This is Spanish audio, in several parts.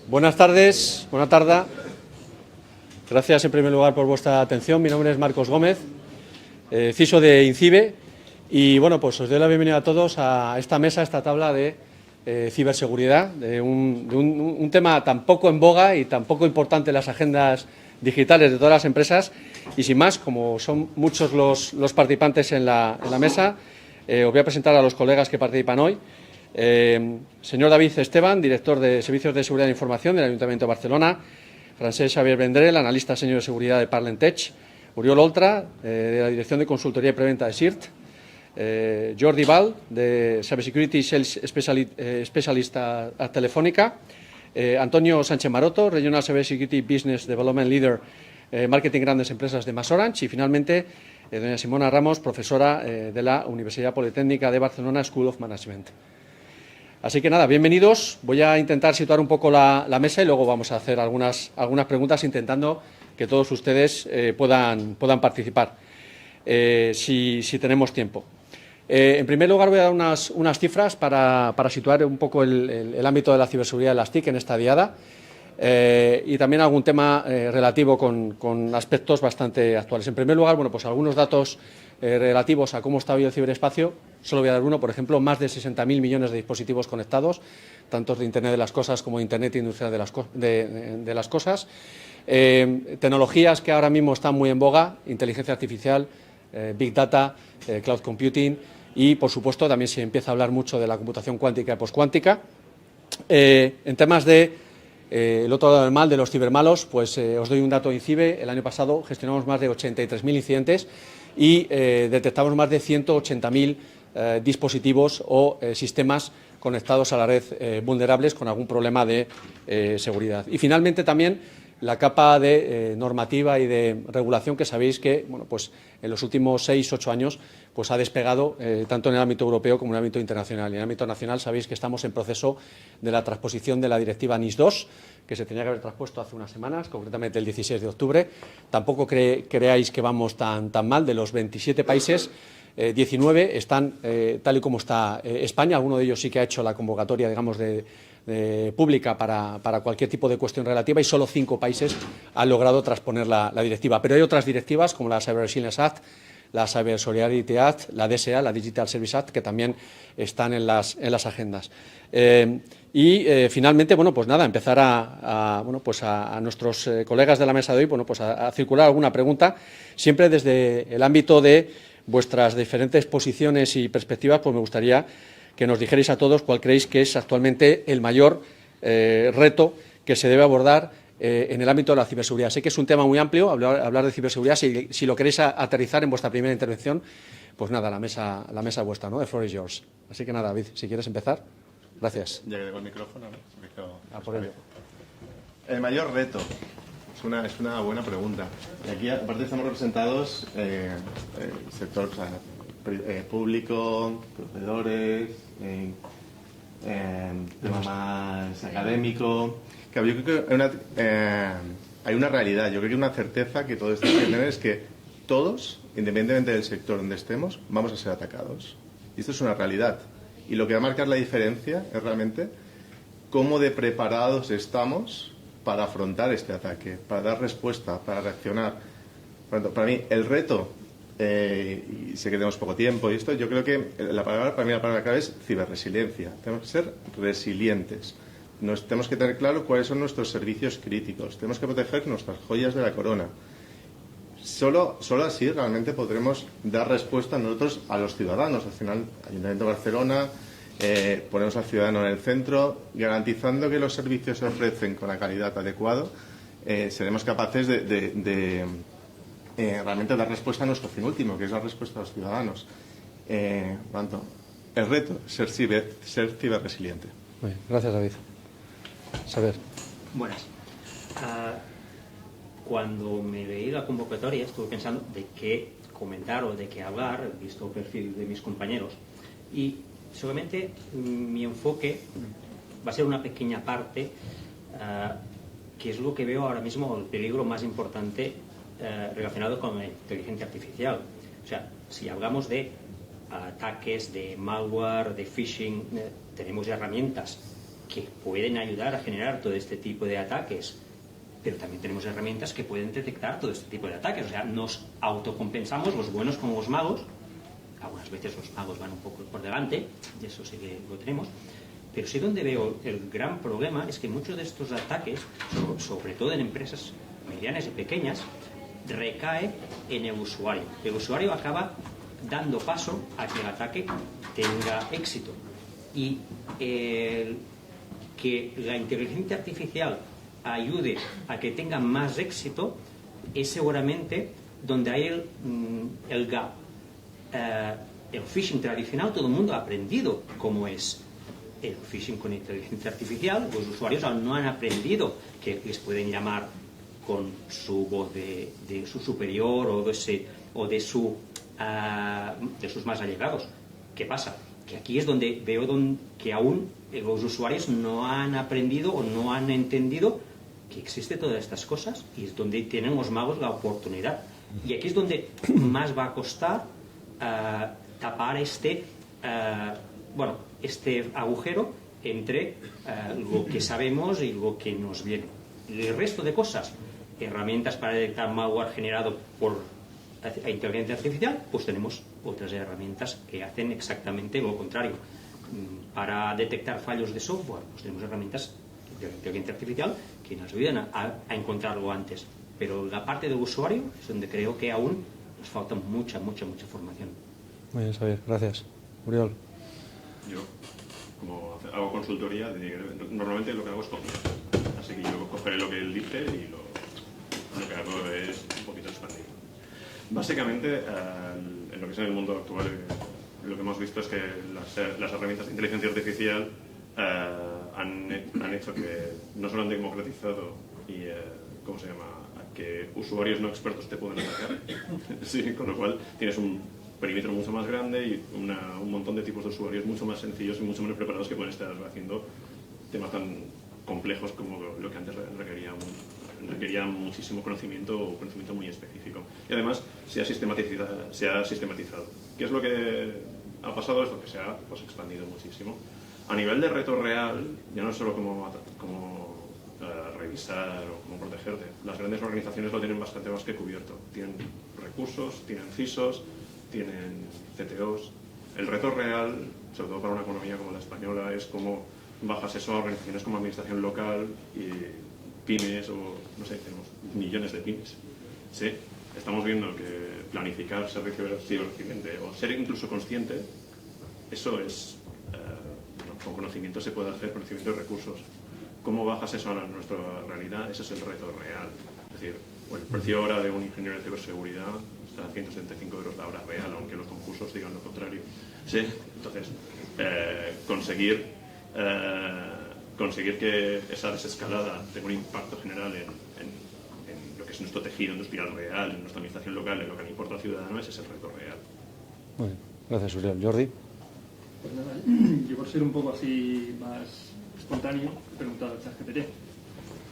Buenas tardes, buena tarde. Gracias en primer lugar por vuestra atención. Mi nombre es Marcos Gómez, CISO de INCIBE, y bueno, pues os doy la bienvenida a todos a esta mesa, a esta tabla de ciberseguridad, de un tema tan poco en boga y tan poco importante en las agendas digitales de todas las empresas. Y sin más, como son muchos los participantes en la mesa, os voy a presentar a los colegas que participan hoy. Señor David Esteban, director de Servicios de Seguridad e Información del Ayuntamiento de Barcelona. Francesc Xavier Vendrell, analista senior de seguridad de Parlentech. Oriol Oltra, de la Dirección de Consultoría y Preventa de SIRT. Jordi Val, de Cybersecurity Sales Specialist a Telefónica. Antonio Sánchez Maroto, Regional Cybersecurity Business Development Leader, Marketing Grandes Empresas de MasOrange. Y finalmente, doña Simona Ramos, profesora de la Universidad Politécnica de Barcelona, School of Management. Así que nada, bienvenidos. Voy a intentar situar un poco la mesa y luego vamos a hacer algunas preguntas intentando que todos ustedes puedan participar, si tenemos tiempo. En primer lugar, voy a dar unas cifras para situar un poco el ámbito de la ciberseguridad de las TIC en esta diada, y también algún tema relativo con aspectos bastante actuales. En primer lugar, bueno, pues algunos datos relativos a cómo está hoy el ciberespacio. Solo voy a dar uno, por ejemplo, más de 60.000 millones de dispositivos conectados, tanto de Internet de las Cosas como de Internet industrial de las cosas. Tecnologías que ahora mismo están muy en boga: inteligencia artificial, Big Data, Cloud Computing y, por supuesto, también se empieza a hablar mucho de la computación cuántica y poscuántica. En temas el otro lado del mal, de los cibermalos, pues os doy un dato de INCIBE. El año pasado gestionamos más de 83.000 incidentes y detectamos más de 180.000 dispositivos o sistemas conectados a la red vulnerables con algún problema de seguridad. Y finalmente también la capa de normativa y de regulación que sabéis que, bueno, pues en los últimos 6-8 años pues ha despegado tanto en el ámbito europeo como en el ámbito internacional. Y en el ámbito nacional sabéis que estamos en proceso de la transposición de la directiva NIS2, que se tenía que haber transpuesto hace unas semanas, concretamente el 16 de octubre. Tampoco creáis que vamos tan mal. De los 27 países, 19 están tal y como está España. Alguno de ellos sí que ha hecho la convocatoria, digamos, pública para cualquier tipo de cuestión relativa, y solo 5 países han logrado transponer la directiva. Pero hay otras directivas, como la Cyber Resilience Act, la Cyber Solidarity Act, la DSA, la Digital Service Act, que también están en las agendas. Finalmente, bueno, pues nada, empezar a nuestros colegas de la mesa de hoy, bueno, pues a circular alguna pregunta, siempre desde el ámbito de vuestras diferentes posiciones y perspectivas. Pues me gustaría que nos dijerais a todos cuál creéis que es actualmente el mayor reto que se debe abordar en el ámbito de la ciberseguridad. Sé que es un tema muy amplio, hablar de ciberseguridad. Si lo queréis aterrizar en vuestra primera intervención, pues nada, la mesa vuestra, ¿no? The floor is yours. Así que nada, David, si quieres empezar. Gracias. Ya que tengo el micrófono, ¿no? Por ello. El mayor reto es una buena pregunta. Y aquí, aparte, estamos representados sector, o sea, público, proveedores, tema más académico. Claro, yo creo que hay una realidad, yo creo que una certeza que todos tenemos que tener es que todos, independientemente del sector donde estemos, vamos a ser atacados. Y esto es una realidad. Y lo que va a marcar la diferencia es realmente cómo de preparados estamos para afrontar este ataque, para dar respuesta, para reaccionar. Para mí, el reto, y sé que tenemos poco tiempo y esto, yo creo que para mí la palabra clave es ciberresiliencia. Tenemos que ser resilientes. Tenemos que tener claro cuáles son nuestros servicios críticos. Tenemos que proteger nuestras joyas de la corona. Solo así realmente podremos dar respuesta nosotros a los ciudadanos. Al final, Ayuntamiento de Barcelona, ponemos al ciudadano en el centro, garantizando que los servicios se ofrecen con la calidad adecuada. Seremos capaces de realmente dar respuesta a nuestro fin último, que es la respuesta a los ciudadanos. Por tanto, el reto es ser ciberresiliente. Muy bien, gracias, David. Saber. Buenas. Cuando me leí la convocatoria estuve pensando de qué comentar o de qué hablar, visto el perfil de mis compañeros, y solamente mi enfoque va a ser una pequeña parte, que es lo que veo ahora mismo el peligro más importante relacionado con la inteligencia artificial. O sea, si hablamos de ataques, de malware, de phishing, tenemos herramientas que pueden ayudar a generar todo este tipo de ataques, pero también tenemos herramientas que pueden detectar todo este tipo de ataques. O sea, nos autocompensamos los buenos como los magos. Algunas veces los magos van un poco por delante, y eso sí que lo tenemos. Pero sí donde veo el gran problema es que muchos de estos ataques, sobre todo en empresas medianas y pequeñas, recae en el usuario. El usuario acaba dando paso a que el ataque tenga éxito. Y que la inteligencia artificial ayude a que tenga más éxito es seguramente donde hay el gap. El phishing tradicional, todo el mundo ha aprendido cómo es el phishing con inteligencia artificial. Los usuarios aún no han aprendido que les pueden llamar con su voz de su superior o de sus más allegados. ¿Qué pasa? Que aquí es donde veo que aún los usuarios no han aprendido o no han entendido que existe todas estas cosas, y es donde tienen los magos la oportunidad. Y aquí es donde más va a costar tapar este agujero entre lo que sabemos y lo que nos viene. El resto de cosas, herramientas para detectar malware generado por inteligencia artificial, pues tenemos otras herramientas que hacen exactamente lo contrario. Para detectar fallos de software, pues tenemos herramientas de inteligencia artificial que nos ayudan a encontrarlo antes. Pero la parte del usuario es donde creo que aún nos falta mucha formación. Muy bien, Xavier, gracias. Uriol. Yo, como hago consultoría, normalmente lo que hago es copiar. Así que yo cogeré lo que él dice y lo que hago es un poquito expandir. Básicamente, en lo que es en el mundo actual, lo que hemos visto es que las herramientas de inteligencia artificial han hecho que no solo han democratizado y, ¿cómo se llama?, que usuarios no expertos te pueden atacar. Sí, con lo cual tienes un perímetro mucho más grande y un montón de tipos de usuarios mucho más sencillos y mucho menos preparados que pueden estar haciendo temas tan complejos como lo que antes requería muchísimo conocimiento o conocimiento muy específico. Y además se ha sistematizado. ¿Qué es lo que ha pasado? Es lo que se ha expandido muchísimo. A nivel de reto real, ya no es solo como revisar o cómo protegerte. Las grandes organizaciones lo tienen bastante más que cubierto. Tienen recursos, tienen CISOs, tienen CTOs. El reto real, sobre todo para una economía como la española, es cómo bajas eso a organizaciones como administración local y pymes, o no sé, tenemos millones de pymes. Sí, estamos viendo que planificar servicios de ciberaccidente o ser incluso consciente, eso es, con conocimiento se puede hacer, conocimiento de recursos. ¿Cómo bajas eso a nuestra realidad? Ese es el reto real. Es decir, el precio ahora de un ingeniero de ciberseguridad está a 175 euros la hora real, aunque los concursos digan lo contrario. Sí, entonces, conseguir que esa desescalada tenga un impacto general en lo que es nuestro tejido industrial real, en nuestra administración local, en lo que le importa al ciudadano, ese es el reto real. Muy bien, gracias, Uriol. Jordi. Pues nada, yo por ser un poco así más espontáneo, he preguntado a ChatGPT.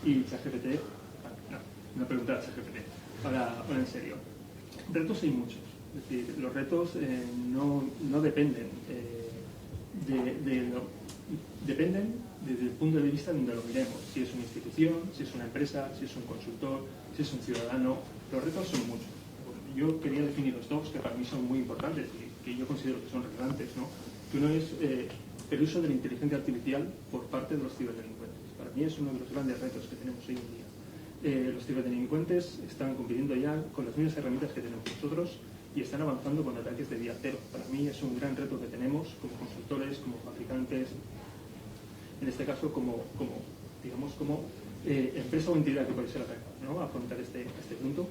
Y ChatGPT, no he preguntado a ChatGPT. Ahora en serio, retos hay muchos. Es decir, los retos no dependen dependen desde el punto de vista donde lo miremos. Si es una institución, si es una empresa, si es un consultor, si es un ciudadano. Los retos son muchos. Yo quería definir los dos que para mí son muy importantes y que yo considero que son relevantes, ¿no? Que uno es el uso de la inteligencia artificial por parte de los ciberdelincuentes. Para mí es uno de los grandes retos que tenemos hoy en día. Los ciberdelincuentes están compitiendo ya con las mismas herramientas que tenemos nosotros y están avanzando con ataques de día cero. Para mí es un gran reto que tenemos como consultores, como fabricantes, en este caso como empresa o entidad que puede ser atacada, ¿no? A afrontar este punto.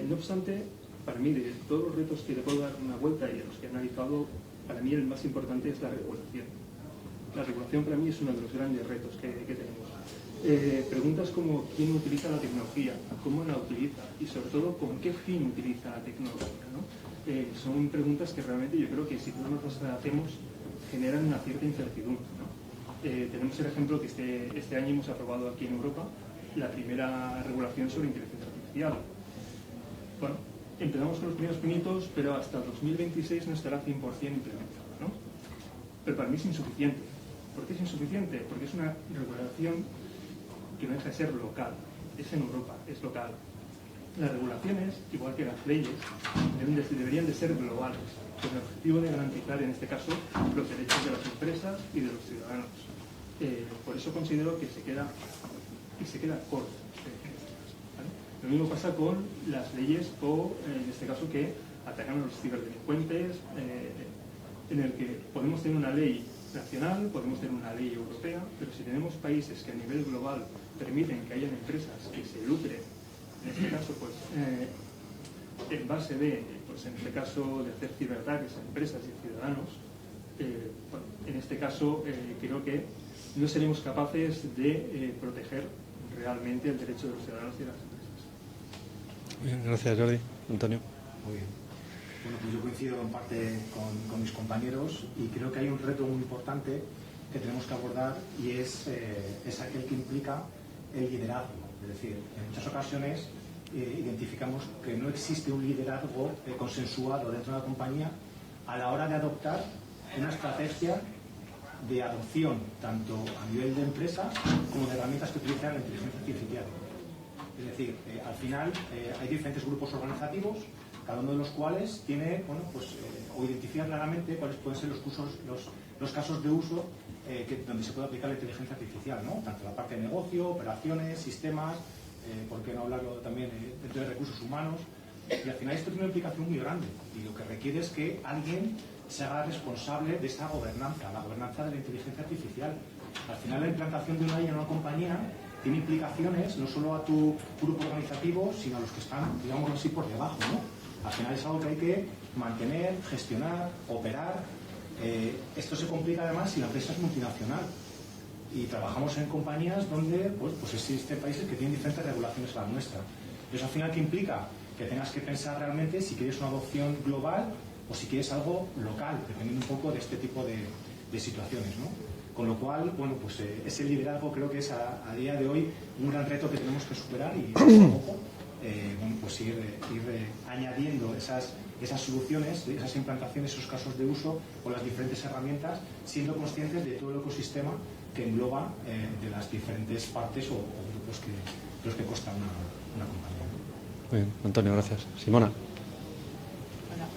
No obstante, para mí, de todos los retos que le puedo dar una vuelta y a los que he analizado, para mí el más importante es la regulación. La regulación para mí es uno de los grandes retos que tenemos. Preguntas como quién utiliza la tecnología, cómo la utiliza y sobre todo con qué fin utiliza la tecnología, ¿no? Son preguntas que realmente yo creo que si no nos las hacemos generan una cierta incertidumbre, ¿no? Tenemos el ejemplo que este año hemos aprobado aquí en Europa la primera regulación sobre inteligencia artificial. Bueno, empezamos con los primeros pinitos, pero hasta 2026 no estará 100% implementado, ¿no? Pero para mí es insuficiente. ¿Por qué es insuficiente? Porque es una regulación que no deja de ser local. Es en Europa, es local. Las regulaciones, igual que las leyes, deberían de ser globales, con el objetivo de garantizar, en este caso, los derechos de las empresas y de los ciudadanos. Por eso considero que se queda corto. ¿Vale? Lo mismo pasa con las leyes o, en este caso, que atacan a los ciberdelincuentes, en el que podemos tener una ley nacional, podemos tener una ley europea, pero si tenemos países que a nivel global permiten que hayan empresas que se lucren, en este caso, pues, en base de, pues, en este caso, de hacer ciberataques a empresas y ciudadanos, bueno, en este caso creo que no seremos capaces de proteger realmente el derecho de los ciudadanos y de las empresas. Bien, gracias, Jordi. Antonio. Muy bien. Bueno, pues yo coincido en parte con mis compañeros y creo que hay un reto muy importante que tenemos que abordar y es aquel que implica el liderazgo. Es decir, en muchas ocasiones identificamos que no existe un liderazgo consensuado dentro de la compañía a la hora de adoptar una estrategia de adopción tanto a nivel de empresa como de herramientas que utilizan la inteligencia artificial. Es decir, al final hay diferentes grupos organizativos, cada uno de los cuales tiene, bueno, pues, o identifica claramente cuáles pueden ser los casos de uso donde se puede aplicar la inteligencia artificial, ¿no? Tanto la parte de negocio, operaciones, sistemas, por qué no hablarlo también dentro de recursos humanos. Y al final esto tiene una implicación muy grande y lo que requiere es que alguien se haga responsable de esa gobernanza, la gobernanza de la inteligencia artificial. Al final la implantación de una ley en una compañía tiene implicaciones no solo a tu grupo organizativo, sino a los que están, digamos así, por debajo, ¿no? Al final es algo que hay que mantener, gestionar, operar. Esto se complica además si la empresa es multinacional y trabajamos en compañías donde pues existen países que tienen diferentes regulaciones a la nuestra. Eso al final, ¿qué implica? Que tengas que pensar realmente si quieres una adopción global o si quieres algo local, dependiendo un poco de este tipo de situaciones, ¿no? Con lo cual, bueno, pues ese liderazgo creo que es a día de hoy un gran reto que tenemos que superar y poco a poco bueno, pues ir añadiendo esas soluciones, esas implantaciones, esos casos de uso con las diferentes herramientas, siendo conscientes de todo el ecosistema que engloba de las diferentes partes o grupos que los que consta una compañía. Muy bien, Antonio, gracias. Simona. Hola.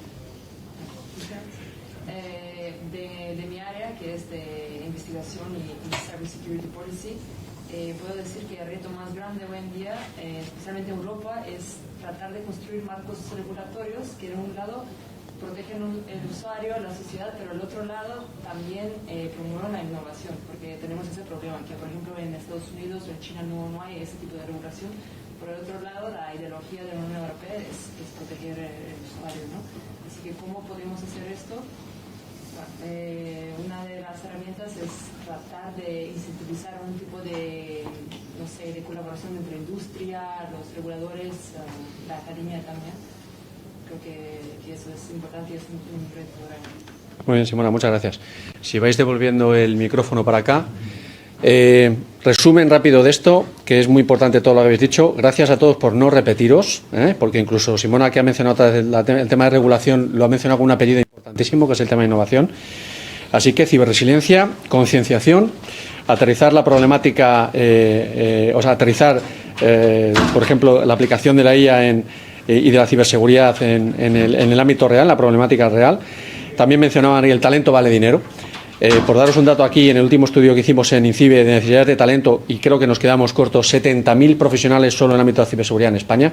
De mi área, que es de investigación y cybersecurity policy, puedo decir que el reto más grande hoy en día, especialmente en Europa, es tratar de construir marcos regulatorios que, de un lado, protegen el usuario, la sociedad, pero al otro lado también promueven la innovación, porque tenemos ese problema, que por ejemplo en Estados Unidos o en China no hay ese tipo de regulación. Por el otro lado, la ideología de la Unión Europea es proteger el usuario, ¿no? Así que, ¿cómo podemos hacer esto? Una de las herramientas es tratar de incentivizar un tipo de, no sé, de colaboración entre industria, los reguladores, la academia también. Creo que eso es importante y es un reto grande. Muy bien, Simona, muchas gracias. Si vais devolviendo el micrófono para acá. Resumen rápido de esto, que es muy importante todo lo que habéis dicho. Gracias a todos por no repetiros, porque incluso Simona, que ha mencionado el tema de regulación, lo ha mencionado con un apellido importantísimo, que es el tema de innovación. Así que ciberresiliencia, concienciación, aterrizar la problemática, aterrizar, por ejemplo, la aplicación de la IA y de la ciberseguridad en el ámbito real, la problemática real. También mencionaban que el talento vale dinero. Por daros un dato aquí, en el último estudio que hicimos en INCIBE de necesidades de talento, y creo que nos quedamos cortos, 70.000 profesionales solo en el ámbito de la ciberseguridad en España,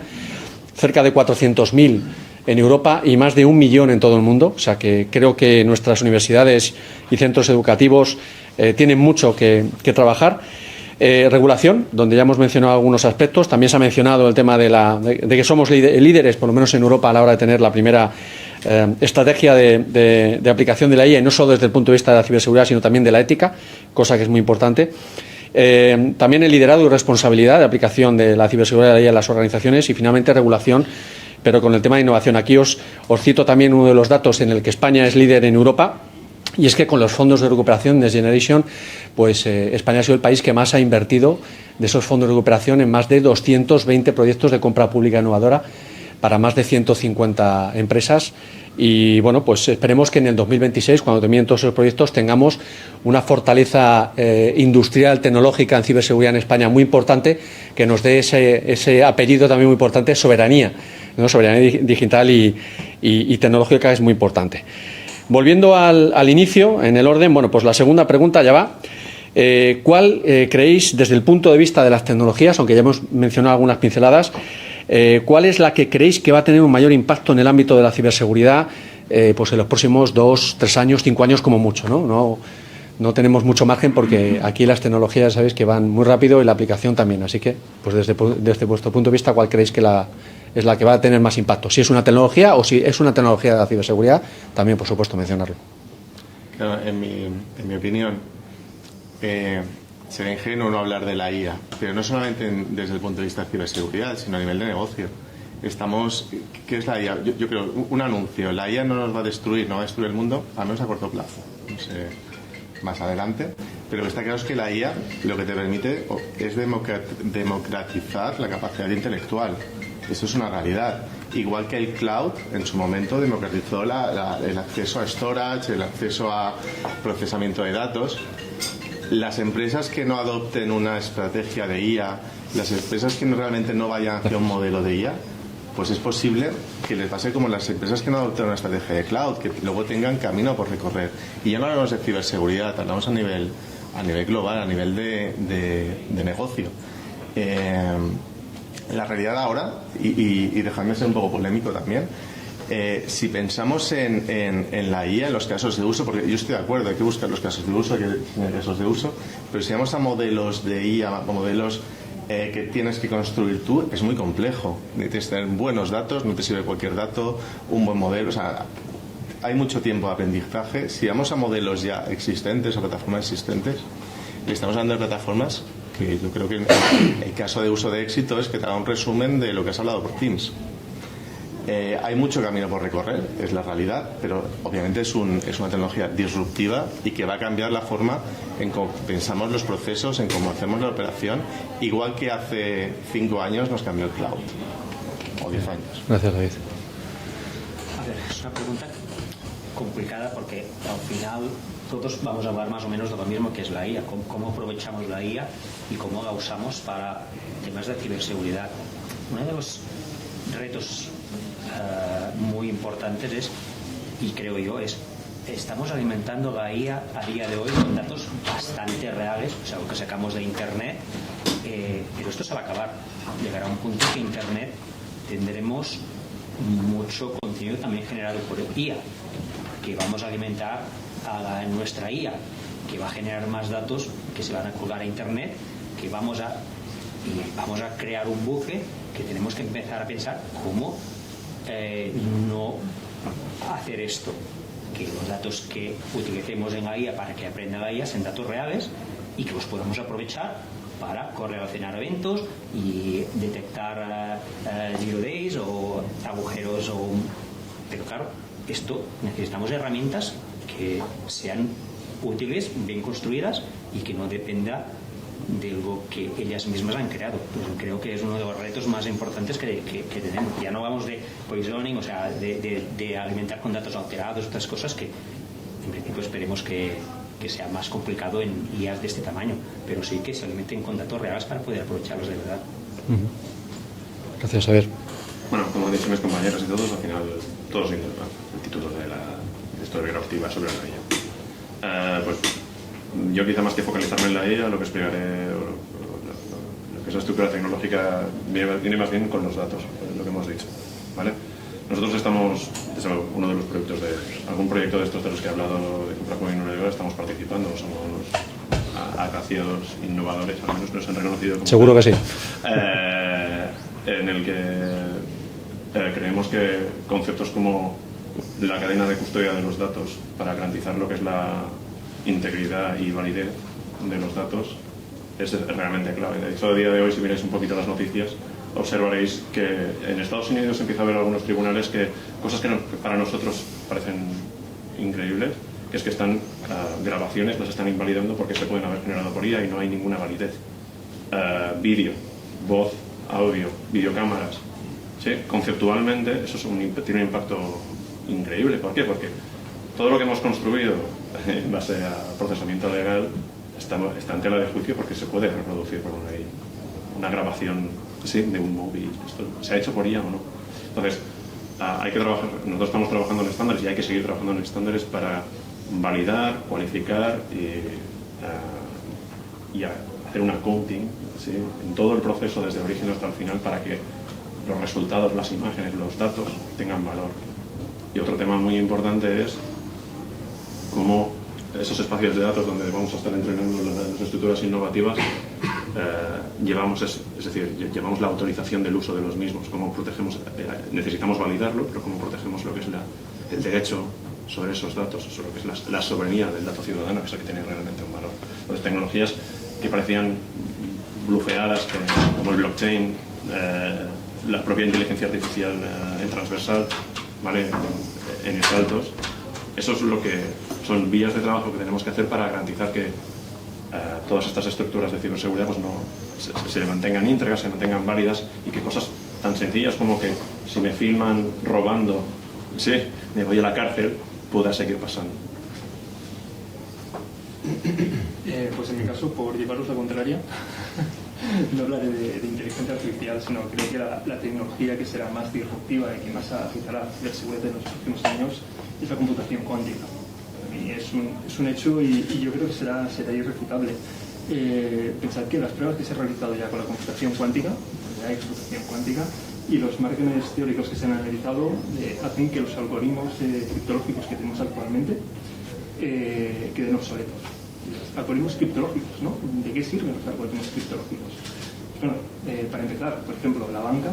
cerca de 400.000 en Europa y más de 1 millón en todo el mundo. O sea que creo que nuestras universidades y centros educativos tienen mucho que trabajar. Regulación, donde ya hemos mencionado algunos aspectos. También se ha mencionado el tema de que somos líderes, por lo menos en Europa, a la hora de tener la primera estrategia de aplicación de la IA, y no solo desde el punto de vista de la ciberseguridad, sino también de la ética, cosa que es muy importante. También el liderazgo y responsabilidad de aplicación de la ciberseguridad de la IA en las organizaciones, y finalmente regulación, pero con el tema de innovación. Aquí os cito también uno de los datos en el que España es líder en Europa. Y es que con los fondos de recuperación Next Generation, pues España ha sido el país que más ha invertido de esos fondos de recuperación en más de 220 proyectos de compra pública innovadora para más de 150 empresas Y bueno, pues esperemos que en el 2026, cuando terminen todos esos proyectos, tengamos una fortaleza industrial, tecnológica en ciberseguridad en España muy importante, que nos dé ese apellido también muy importante, soberanía, ¿no? Soberanía digital y tecnológica es muy importante. Volviendo al inicio, en el orden, bueno, pues la segunda pregunta ya va. ¿Cuál creéis, desde el punto de vista de las tecnologías, aunque ya hemos mencionado algunas pinceladas, cuál es la que creéis que va a tener un mayor impacto en el ámbito de la ciberseguridad pues en los próximos 2, 3 años, 5 años como mucho, ¿no? No tenemos mucho margen porque aquí las tecnologías, sabéis, que van muy rápido y la aplicación también. Así que, pues desde vuestro punto de vista, ¿cuál creéis que es la que va a tener más impacto? Si es una tecnología o si es una tecnología de la ciberseguridad, también, por supuesto, mencionarlo. Claro, en mi opinión, sería ingenuo no hablar de la IA, pero no solamente desde el punto de vista de ciberseguridad, sino a nivel de negocio. ¿Qué es la IA? Yo creo, un anuncio, la IA no nos va a destruir, no va a destruir el mundo, al menos a corto plazo. No sé, más adelante, pero lo que está claro es que la IA lo que te permite es democratizar la capacidad intelectual. Eso es una realidad. Igual que el cloud en su momento democratizó el acceso a storage, el acceso a procesamiento de datos. Las empresas que no adopten una estrategia de IA, las empresas que realmente no vayan hacia un modelo de IA, pues es posible que les pase como las empresas que no adoptan una estrategia de cloud, que luego tengan camino por recorrer. Y ya no hablamos de ciberseguridad, hablamos a nivel global, a nivel de negocio. La realidad ahora, y dejadme ser un poco polémico también, si pensamos en la IA, en los casos de uso, porque yo estoy de acuerdo, hay que buscar los casos de uso, hay que tener casos de uso, pero si vamos a modelos de IA, o modelos que tienes que construir tú, es muy complejo. Necesitas tener buenos datos, no te sirve cualquier dato, un buen modelo, o sea, hay mucho tiempo de aprendizaje. Si vamos a modelos ya existentes, a plataformas existentes, le estamos hablando de plataformas que yo creo que el caso de uso de éxito es que te haga un resumen de lo que has hablado por Teams. Hay mucho camino por recorrer, es la realidad, pero obviamente es una tecnología disruptiva y que va a cambiar la forma en cómo pensamos los procesos, en cómo hacemos la operación, igual que hace 5 años nos cambió el cloud, o 10 años. Gracias, David. A ver, es una pregunta complicada porque al final todos vamos a hablar más o menos de lo mismo, que es la IA, cómo aprovechamos la IA y cómo la usamos para temas de ciberseguridad. Uno de los retos muy importantes es, y creo yo, estamos alimentando la IA a día de hoy con datos bastante reales, o sea, lo que sacamos de Internet, pero esto se va a acabar. Llegará un punto que Internet tendremos mucho contenido también generado por IA, que vamos a alimentar a nuestra IA, que va a generar más datos que se van a colgar a Internet, que vamos a crear un bucle que tenemos que empezar a pensar cómo no hacer esto, que los datos que utilicemos en la IA para que aprenda la IA sean datos reales y que los podamos aprovechar para correlacionar eventos y detectar zero days o agujeros pero claro, esto necesitamos herramientas que sean útiles, bien construidas y que no dependa de lo que ellas mismas han creado. Pues creo que es uno de los retos más importantes que tenemos. Ya no vamos de poisoning, o sea, de alimentar con datos alterados, otras cosas que en principio esperemos que sea más complicado en IAs de este tamaño, pero sí que se alimenten con datos reales para poder aprovecharlos de verdad. Gracias, Javier. Bueno, como han dicho mis compañeros y todos, al final todos el título de la historia graftiva sobre la IA. Pues yo quizá más que focalizarme en la IA, lo que explicaré, lo que es la estructura tecnológica, viene más bien con los datos, lo que hemos dicho, ¿vale? Nosotros estamos, desde uno de los proyectos algún proyecto de estos de los que he hablado de CupraCoin estamos participando, somos agraciados, innovadores, al menos nos han reconocido como seguro que sí. En el que creemos que conceptos como la cadena de custodia de los datos para garantizar lo que es la integridad y validez de los datos es realmente clave. De hecho, a día de hoy, si miráis un poquito las noticias, observaréis que en Estados Unidos empieza a haber algunos tribunales que cosas que para nosotros parecen increíbles, que es que grabaciones las están invalidando porque se pueden haber generado por IA y no hay ninguna validez. Vídeo, voz, audio, videocámaras, ¿sí? Conceptualmente eso tiene un impacto increíble. ¿Por qué? Porque todo lo que hemos construido en base a procesamiento legal está en tela de juicio porque se puede reproducir por una grabación de un móvil. Esto se ha hecho por IA o no. Entonces, hay que trabajar, nosotros estamos trabajando en estándares y hay que seguir trabajando en estándares para validar, cualificar y hacer un accounting, ¿sí?, en todo el proceso desde el origen hasta el final para que los resultados, las imágenes, los datos tengan valor. Y otro tema muy importante es cómo esos espacios de datos donde vamos a estar entrenando las estructuras innovativas llevamos la autorización del uso de los mismos, cómo protegemos, necesitamos validarlo, pero cómo protegemos lo que es el derecho sobre esos datos, sobre lo que es la soberanía del dato ciudadano, que es el que tiene realmente un valor. Entonces, tecnologías que parecían blufeadas, como el blockchain, la propia inteligencia artificial en transversal, ¿vale?, en saltos. Eso es lo que son vías de trabajo que tenemos que hacer para garantizar que todas estas estructuras de ciberseguridad pues se mantengan íntegras, se mantengan válidas y que cosas tan sencillas como que si me filman robando, sí, me voy a la cárcel, pueda seguir pasando. Pues en mi caso, por llevaros la contraria, no hablaré de inteligencia artificial, sino creo que la tecnología que será más disruptiva y que más afectará a la ciberseguridad en los próximos años es la computación cuántica. Para mí es un hecho y yo creo que será irrefutable. Pensad que las pruebas que se han realizado ya con la computación cuántica, ya hay computación cuántica, y los márgenes teóricos que se han analizado hacen que los algoritmos criptológicos que tenemos actualmente queden obsoletos. Los algoritmos criptológicos, ¿no? ¿De qué sirven los algoritmos criptológicos? Bueno, para empezar, por ejemplo, la banca,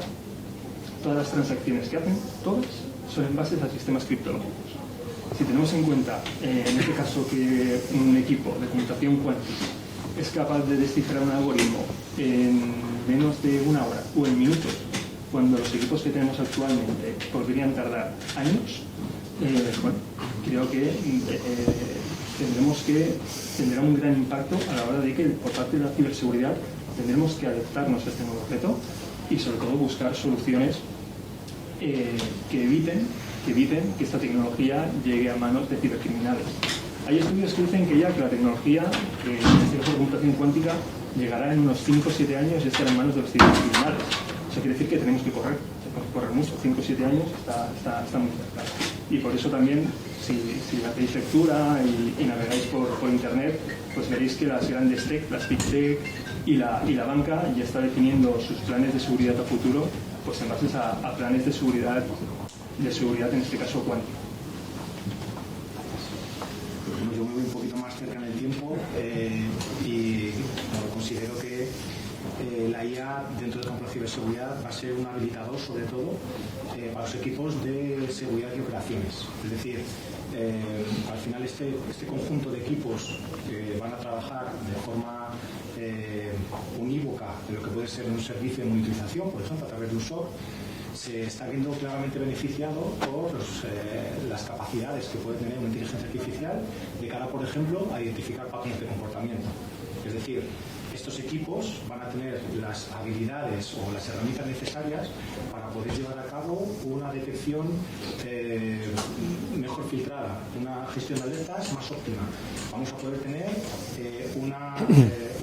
todas las transacciones que hacen, todas son en base a sistemas criptológicos. Si tenemos en cuenta, en este caso, que un equipo de computación cuántica es capaz de descifrar un algoritmo en menos de una hora o en minutos, cuando los equipos que tenemos actualmente podrían tardar años, bueno, creo que tendrá un gran impacto a la hora de que, por parte de la ciberseguridad, tendremos que adaptarnos a este nuevo reto y, sobre todo, buscar soluciones que eviten que esta tecnología llegue a manos de cibercriminales. Hay estudios que dicen que la tecnología, en este caso de computación cuántica, llegará en unos 5 o 7 años y estará en manos de los cibercriminales. Eso quiere decir que tenemos que correr mucho. 5 o 7 años está muy cerca. Y por eso también, si hacéis lectura y navegáis por internet, pues veréis que las grandes tech, las big tech y la banca ya está definiendo sus planes de seguridad a futuro, pues en base a planes de seguridad en este caso cuántica. Yo me voy un poquito más cerca en el tiempo y considero que la IA dentro del campo de ciberseguridad va a ser un habilitador, sobre todo, para los equipos de seguridad y operaciones. Es decir, al final este conjunto de equipos que van a trabajar de forma unívoca en lo que puede ser un servicio de monitorización, por ejemplo, a través de un SOC, se está viendo claramente beneficiado por las capacidades que puede tener una inteligencia artificial de cara, por ejemplo, a identificar patrones de comportamiento. Es decir, estos equipos van a tener las habilidades o las herramientas necesarias para poder llevar a cabo una detección mejor filtrada, una gestión de alertas más óptima. Vamos a poder tener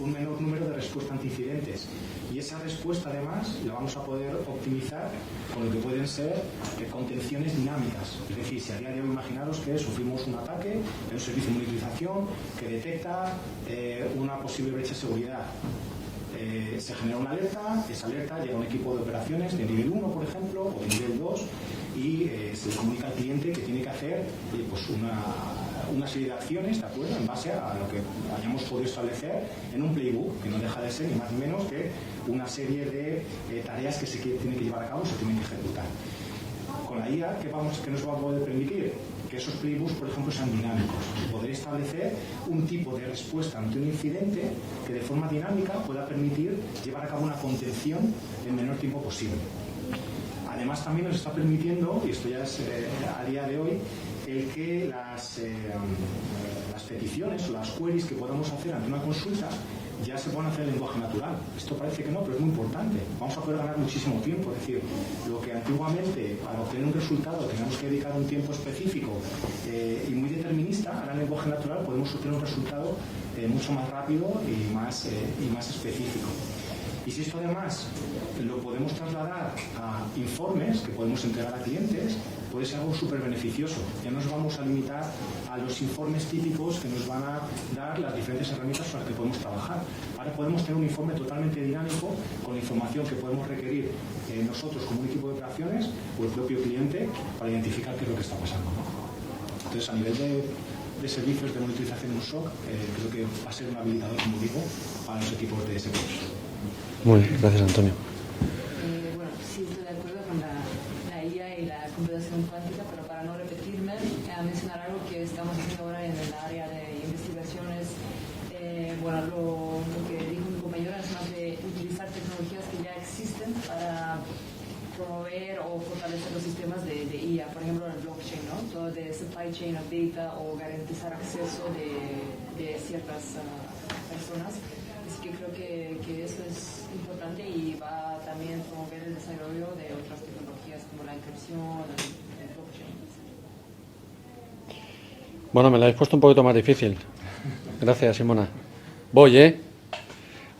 un menor número de respuestas ante incidentes. Y esa respuesta, además, la vamos a poder optimizar con lo que pueden ser contenciones dinámicas. Es decir, si a día de hoy imaginaros que sufrimos un ataque en un servicio de monitorización que detecta una posible brecha de seguridad. Se genera una alerta, esa alerta llega a un equipo de operaciones de nivel 1, por ejemplo, o de nivel 2, y se le comunica al cliente que tiene que hacer pues una serie de acciones, ¿de acuerdo?, en base a lo que hayamos podido establecer en un playbook, que no deja de ser ni más ni menos que una serie de tareas que se tienen que llevar a cabo, se tienen que ejecutar. Con la IA, ¿qué nos va a poder permitir? Que esos playbooks, por ejemplo, sean dinámicos. Poder establecer un tipo de respuesta ante un incidente que de forma dinámica pueda permitir llevar a cabo una contención en el menor tiempo posible. Además, también nos está permitiendo, y esto ya es a día de hoy, el que las peticiones o las queries que podamos hacer ante una consulta ya se pueden hacer en lenguaje natural. Esto parece que no, pero es muy importante. Vamos a poder ganar muchísimo tiempo. Es decir, lo que antiguamente para obtener un resultado teníamos que dedicar un tiempo específico y muy determinista, ahora en lenguaje natural podemos obtener un resultado mucho más rápido y más específico. Y si esto además lo podemos trasladar a informes que podemos entregar a clientes, puede ser algo súper beneficioso. Ya nos vamos a limitar a los informes típicos que nos van a dar las diferentes herramientas con las que podemos trabajar. Ahora podemos tener un informe totalmente dinámico con la información que podemos requerir nosotros como un equipo de operaciones o el propio cliente para identificar qué es lo que está pasando, ¿no? Entonces, a nivel de servicios de monitorización en SOC, creo que va a ser un habilitador, como digo, para los equipos de servicios. Muy bien, gracias, Antonio. Bueno, sí estoy de acuerdo con la IA y la computación cuántica, pero para no repetirme, mencionar algo que estamos haciendo ahora en el área de investigaciones. Bueno, lo que dijo mi compañero es más de utilizar tecnologías que ya existen para promover o fortalecer los sistemas de IA, por ejemplo el blockchain, ¿no? Todo de supply chain of data o garantizar acceso de ciertas personas. Así que creo que eso es importante y va a también promover el desarrollo de otras tecnologías como la encripción, el blockchain. Bueno, me la habéis puesto un poquito más difícil. Gracias, Simona. Voy,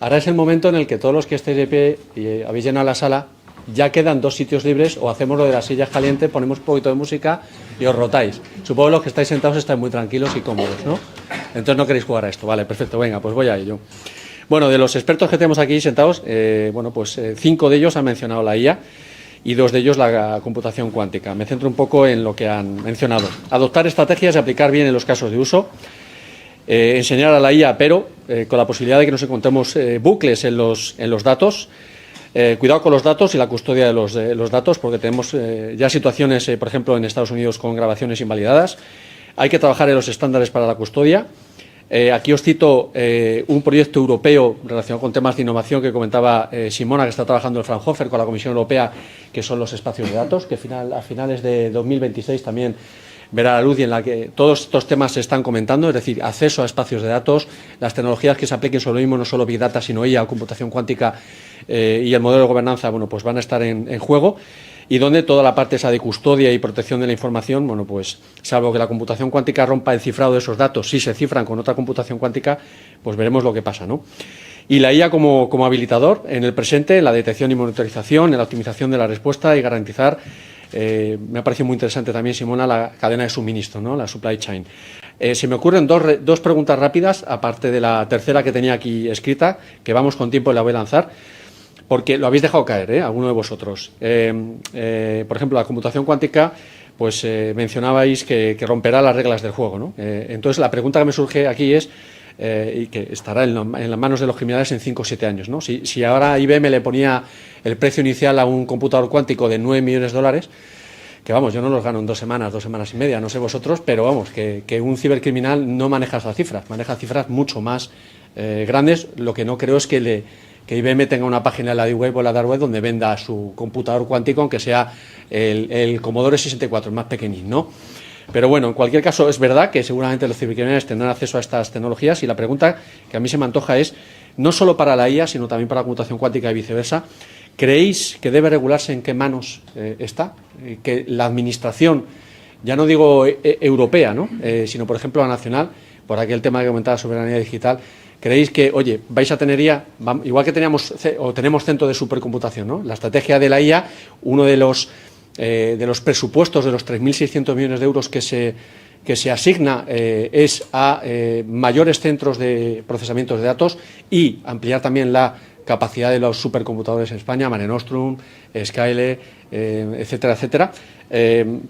Ahora es el momento en el que todos los que estéis de pie y habéis llenado la sala, ya quedan 2 sitios libres, o hacemos lo de las sillas calientes, ponemos un poquito de música y os rotáis. Supongo que los que estáis sentados estáis muy tranquilos y cómodos, ¿no? Entonces no queréis jugar a esto. Vale, perfecto, venga, pues voy a ello. Bueno, de los expertos que tenemos aquí sentados, 5 de ellos han mencionado la IA y 2 de ellos la computación cuántica. Me centro un poco en lo que han mencionado. Adoptar estrategias y aplicar bien en los casos de uso. Enseñar a la IA, pero con la posibilidad de que nos encontremos bucles en los datos. Cuidado con los datos y la custodia de los datos, porque tenemos ya situaciones, por ejemplo, en Estados Unidos con grabaciones invalidadas. Hay que trabajar en los estándares para la custodia. Aquí os cito un proyecto europeo relacionado con temas de innovación que comentaba Simona, que está trabajando el Fraunhofer con la Comisión Europea, que son los espacios de datos, que a finales de 2026 también verá la luz, y en la que todos estos temas se están comentando, es decir, acceso a espacios de datos, las tecnologías que se apliquen sobre lo mismo, no solo Big Data, sino IA o computación cuántica y el modelo de gobernanza, bueno, pues van a estar en juego, y donde toda la parte esa de custodia y protección de la información, bueno, pues salvo que la computación cuántica rompa el cifrado de esos datos, si se cifran con otra computación cuántica, pues veremos lo que pasa, ¿no? Y la IA como habilitador en el presente, en la detección y monitorización, en la optimización de la respuesta y garantizar. Me ha parecido muy interesante también, Simona, la cadena de suministro, ¿no? La supply chain. Se me ocurren dos preguntas rápidas, aparte de la tercera que tenía aquí escrita, que vamos con tiempo y la voy a lanzar, porque lo habéis dejado caer, alguno de vosotros. Por ejemplo, la computación cuántica, pues mencionabais que romperá las reglas del juego, ¿no? Entonces, la pregunta que me surge aquí es, y que estará en las manos de los criminales en 5 o 7 años, ¿no? Si ahora IBM le ponía el precio inicial a un computador cuántico de $9 millones, que vamos, yo no los gano en 2 semanas, 2 semanas y media, no sé vosotros, pero vamos, que un cibercriminal no maneja esas cifras, maneja cifras mucho más grandes. Lo que no creo es que IBM tenga una página en la Deep Web o la Dark Web donde venda su computador cuántico, aunque sea el Commodore 64, el más pequeñín, ¿no? Pero bueno, en cualquier caso, es verdad que seguramente los cibercriminales tendrán acceso a estas tecnologías, y la pregunta que a mí se me antoja es, no solo para la IA, sino también para la computación cuántica y viceversa, ¿creéis que debe regularse en qué manos está? Que la administración, ya no digo europea, ¿no? Sino, por ejemplo, la nacional, por aquel tema que comentaba, soberanía digital, ¿creéis que, oye, vais a tener IA, igual que tenemos centro de supercomputación, ¿no? La estrategia de la IA, uno de los presupuestos de los 3.600 millones de euros que se asigna es a mayores centros de procesamiento de datos y ampliar también la capacidad de los supercomputadores en España, Mare Nostrum, Skyle, etcétera, etcétera.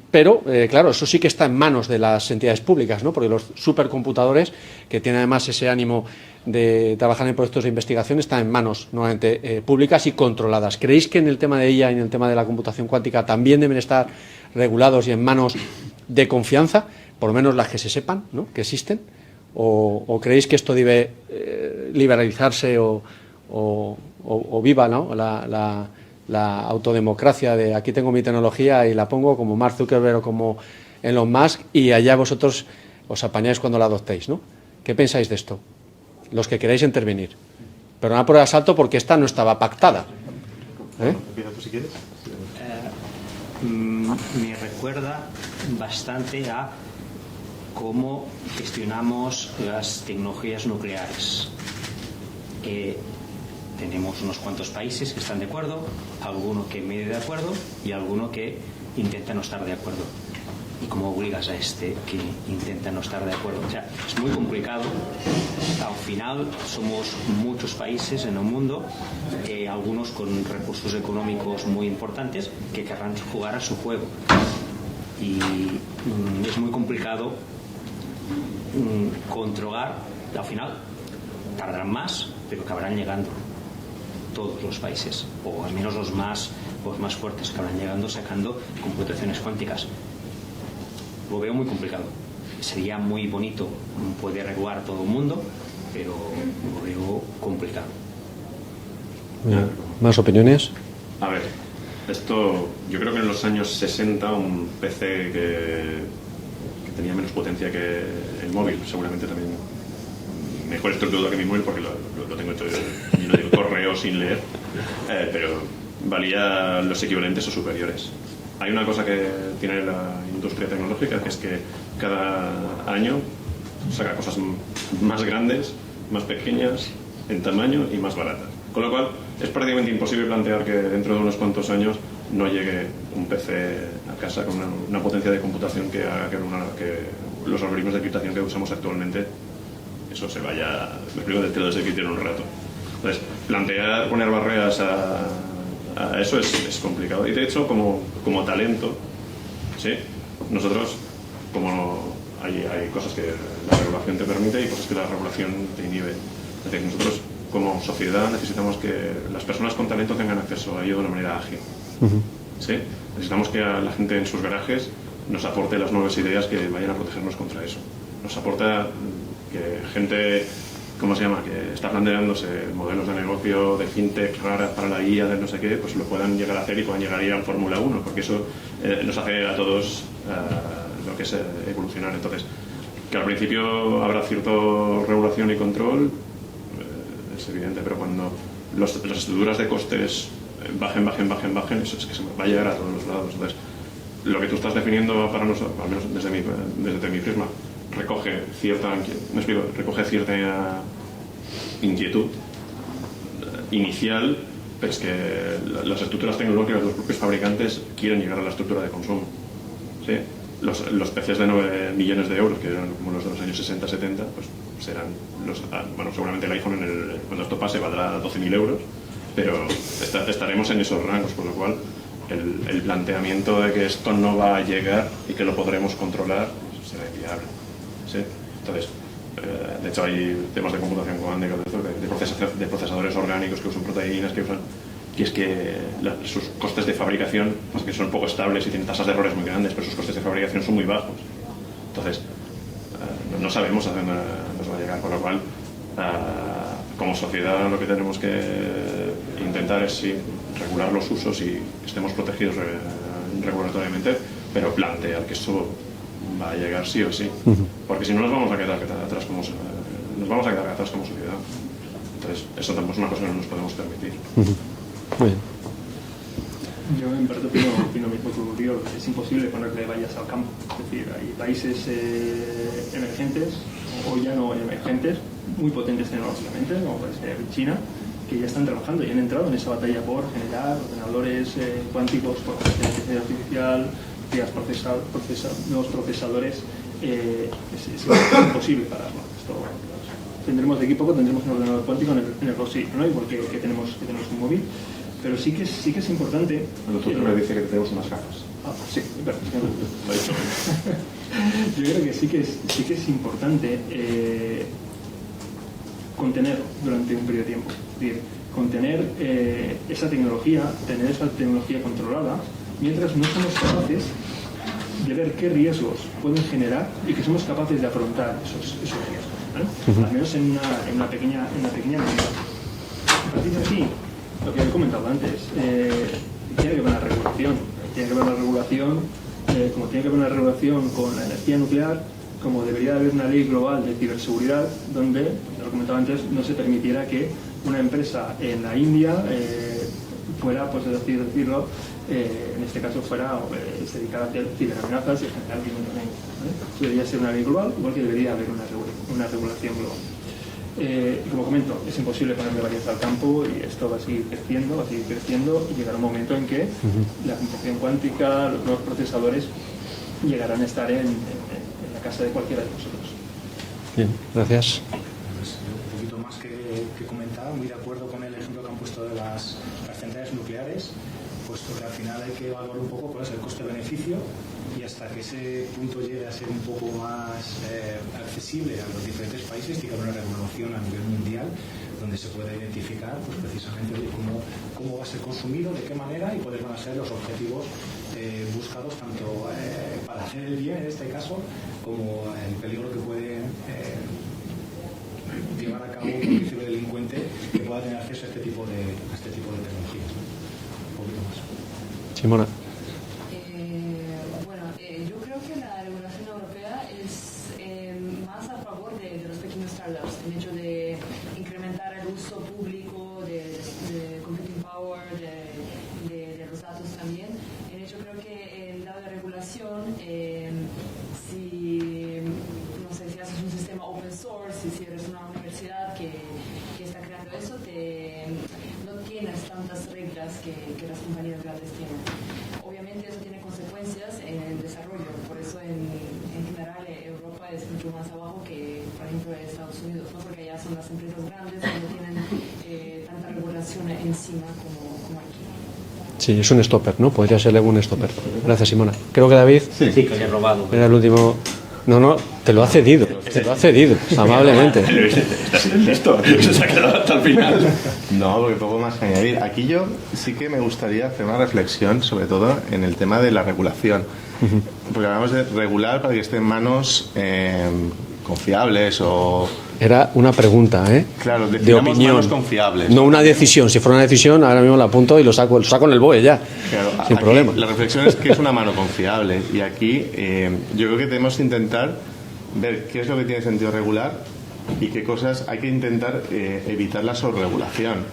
Pero, claro, eso sí que está en manos de las entidades públicas, ¿no? Porque los supercomputadores, que tienen además ese ánimo de trabajar en proyectos de investigación, están en manos nuevamente públicas y controladas. ¿Creéis que en el tema de ella y en el tema de la computación cuántica también deben estar regulados y en manos de confianza, por lo menos las que se sepan, ¿no?, que existen? ¿O creéis que esto debe liberalizarse o viva, ¿no?, la autodemocracia de aquí tengo mi tecnología y la pongo como Mark Zuckerberg o como Elon Musk y allá vosotros os apañáis cuando la adoptéis, ¿no? ¿Qué pensáis de esto? Los que queráis intervenir. pero una prueba de asalto porque esta no estaba pactada. Empieza tú si quieres. Me recuerda bastante a cómo gestionamos las tecnologías nucleares. Tenemos unos cuantos países que están de acuerdo, alguno que medio de acuerdo y alguno que intenta no estar de acuerdo. ¿Y cómo obligas a este que intenta no estar de acuerdo? O sea, es muy complicado. Al final somos muchos países en el mundo, algunos con recursos económicos muy importantes, que querrán jugar a su juego. Y es muy complicado controlar. Al final tardarán más, pero acabarán llegando todos los países, o al menos los más fuertes, acabarán llegando sacando computaciones cuánticas. Lo veo muy complicado. Sería muy bonito poder regular todo el mundo, pero lo veo complicado. ¿Más opiniones? A ver, esto, yo creo que en los años 60 un PC que tenía menos potencia que el móvil, seguramente también mejor estructurado que mi móvil, porque lo tengo hecho lleno de correo sin leer, pero valía los equivalentes o superiores. Hay una cosa que tiene la industria tecnológica, que es que cada año saca cosas más grandes, más pequeñas, en tamaño y más baratas. Con lo cual, es prácticamente imposible plantear que dentro de unos cuantos años no llegue un PC a casa con una potencia de computación que haga que los algoritmos de encriptación que usamos actualmente, eso se vaya, me explico, te lo desencripten en un rato. Entonces, poner barreras a eso es complicado. Y de hecho, como talento, ¿sí? Nosotros, como hay cosas que la regulación te permite y cosas que la regulación te inhibe. Es decir, nosotros como sociedad necesitamos que las personas con talento tengan acceso a ello de una manera ágil. ¿Sí? Necesitamos que a la gente en sus garajes nos aporte las nuevas ideas que vayan a protegernos contra eso. Nos aporta que gente, ¿cómo se llama?, que está planteándose modelos de negocio de fintech raras para la guía de no sé qué, pues lo puedan llegar a hacer y puedan llegar a ir al Fórmula 1, porque eso nos hace a todos lo que es evolucionar. Entonces, que al principio habrá cierta regulación y control, es evidente, pero cuando las estructuras de costes bajen, eso es que se va a llegar a todos los lados. Entonces, lo que tú estás definiendo para nosotros, al menos desde mi prisma, recoge cierta inquietud inicial, pero es que las estructuras tecnológicas de los propios fabricantes quieren llegar a la estructura de consumo. ¿Sí? Los PCs de 9 millones de euros, que eran como los de los años 60-70, pues serán seguramente el iPhone cuando esto pase valdrá 12.000 euros, pero estaremos en esos rangos, con lo cual el planteamiento de que esto no va a llegar y que lo podremos controlar será inviable. ¿Sí? Entonces, de hecho hay temas de computación cuántica, de procesadores orgánicos que usan proteínas, que es que sus costes de fabricación, más que son poco estables y tienen tasas de errores muy grandes, pero sus costes de fabricación son muy bajos. Entonces, no sabemos a dónde nos va a llegar, con lo cual, como sociedad lo que tenemos que intentar es regular los usos y que estemos protegidos regulatoriamente, pero plantear que esto va a llegar sí o sí, porque si no nos vamos a quedar atrás como sociedad. Entonces, eso tampoco es una cosa que no nos podemos permitir. Muy bien. Yo en parte opino mismo que Uriol, es imposible ponerle vallas al campo. Es decir, hay países emergentes o ya no emergentes, muy potentes tecnológicamente, como puede ser China, que ya están trabajando y han entrado en esa batalla por generar ordenadores cuánticos por inteligencia artificial, nuevos procesadores. Es imposible pararlo. Esto, tendremos de aquí poco tendremos un ordenador cuántico en el bolsillo, ¿no? Igual que tenemos un móvil, pero sí que es importante. El doctor me dice que tenemos unas gafas. Sí, perdón. Yo creo que sí que es importante contenerlo durante un periodo de tiempo. Es decir, contener tener esa tecnología controlada, mientras no somos capaces de ver qué riesgos pueden generar y que somos capaces de afrontar esos riesgos, ¿vale? Al menos en una pequeña medida. A partir de aquí, lo que he comentado antes, tiene que haber una regulación. Tiene que haber una regulación, como tiene que haber una regulación con la energía nuclear, como debería haber una ley global de ciberseguridad donde, ya lo comentaba antes, no se permitiera que una empresa en la India fuera, pues es decir, decirlo, en este caso fuera se dedicara a hacer ciberamenazas y generar ciberamenazas, ¿vale? Eso debería ser una ley global, igual que debería haber una regulación global. Como comento, es imposible ponerle variedad al campo y esto va a seguir creciendo y llegará un momento en que la computación cuántica, los nuevos procesadores llegarán a estar en la casa de cualquiera de nosotros. Bien, gracias. Pues, un poquito más que comentar, muy de acuerdo con el ejemplo que han puesto de las centrales nucleares, puesto que al final hay que evaluar un poco cuál es el coste-beneficio y hasta que ese punto llegue a ser un poco más accesible a los diferentes países, tiene que haber una regulación a nivel mundial donde se pueda identificar pues, precisamente cómo va a ser consumido, de qué manera y cuáles van a ser los objetivos buscados tanto para hacer el bien en este caso como el peligro que puede llevar a cabo un ciberdelincuente que pueda tener acceso a este tipo de tecnologías. Un poquito más. Simona. Yo creo que la regulación europea es más a favor de los pequeños startups, el hecho de incrementar el uso público de computing power, de los datos también. El hecho creo que el lado de regulación, si haces un sistema open source, si eres una universidad que está creando eso, no tienes tantas reglas que las compañías grandes tienen. Obviamente eso tiene consecuencias en el desarrollo, por eso en general Europa es mucho más abajo que, por ejemplo, Estados Unidos, ¿no? Porque allá son las empresas grandes que no tienen tanta regulación encima como aquí. Sí, es un stopper, ¿no? Podría ser un stopper. Gracias, Simona. Creo que David Sí, que le he robado. era el último. No, te lo ha cedido, amablemente. Listo, se ha quedado hasta el final. No, porque poco más que añadir. Aquí yo sí que me gustaría hacer una reflexión, sobre todo en el tema de la regulación. Porque hablamos de regular para que esté en manos confiables o... Era una pregunta, Claro, de definamos opinión. manos confiables. No una decisión. Si fuera una decisión, ahora mismo la apunto y lo saco en el BOE ya. Claro, sin aquí problema. La reflexión es que es una mano confiable. Y aquí yo creo que tenemos que intentar ver qué es lo que tiene sentido regular y qué cosas hay que intentar evitar la sobreregulación.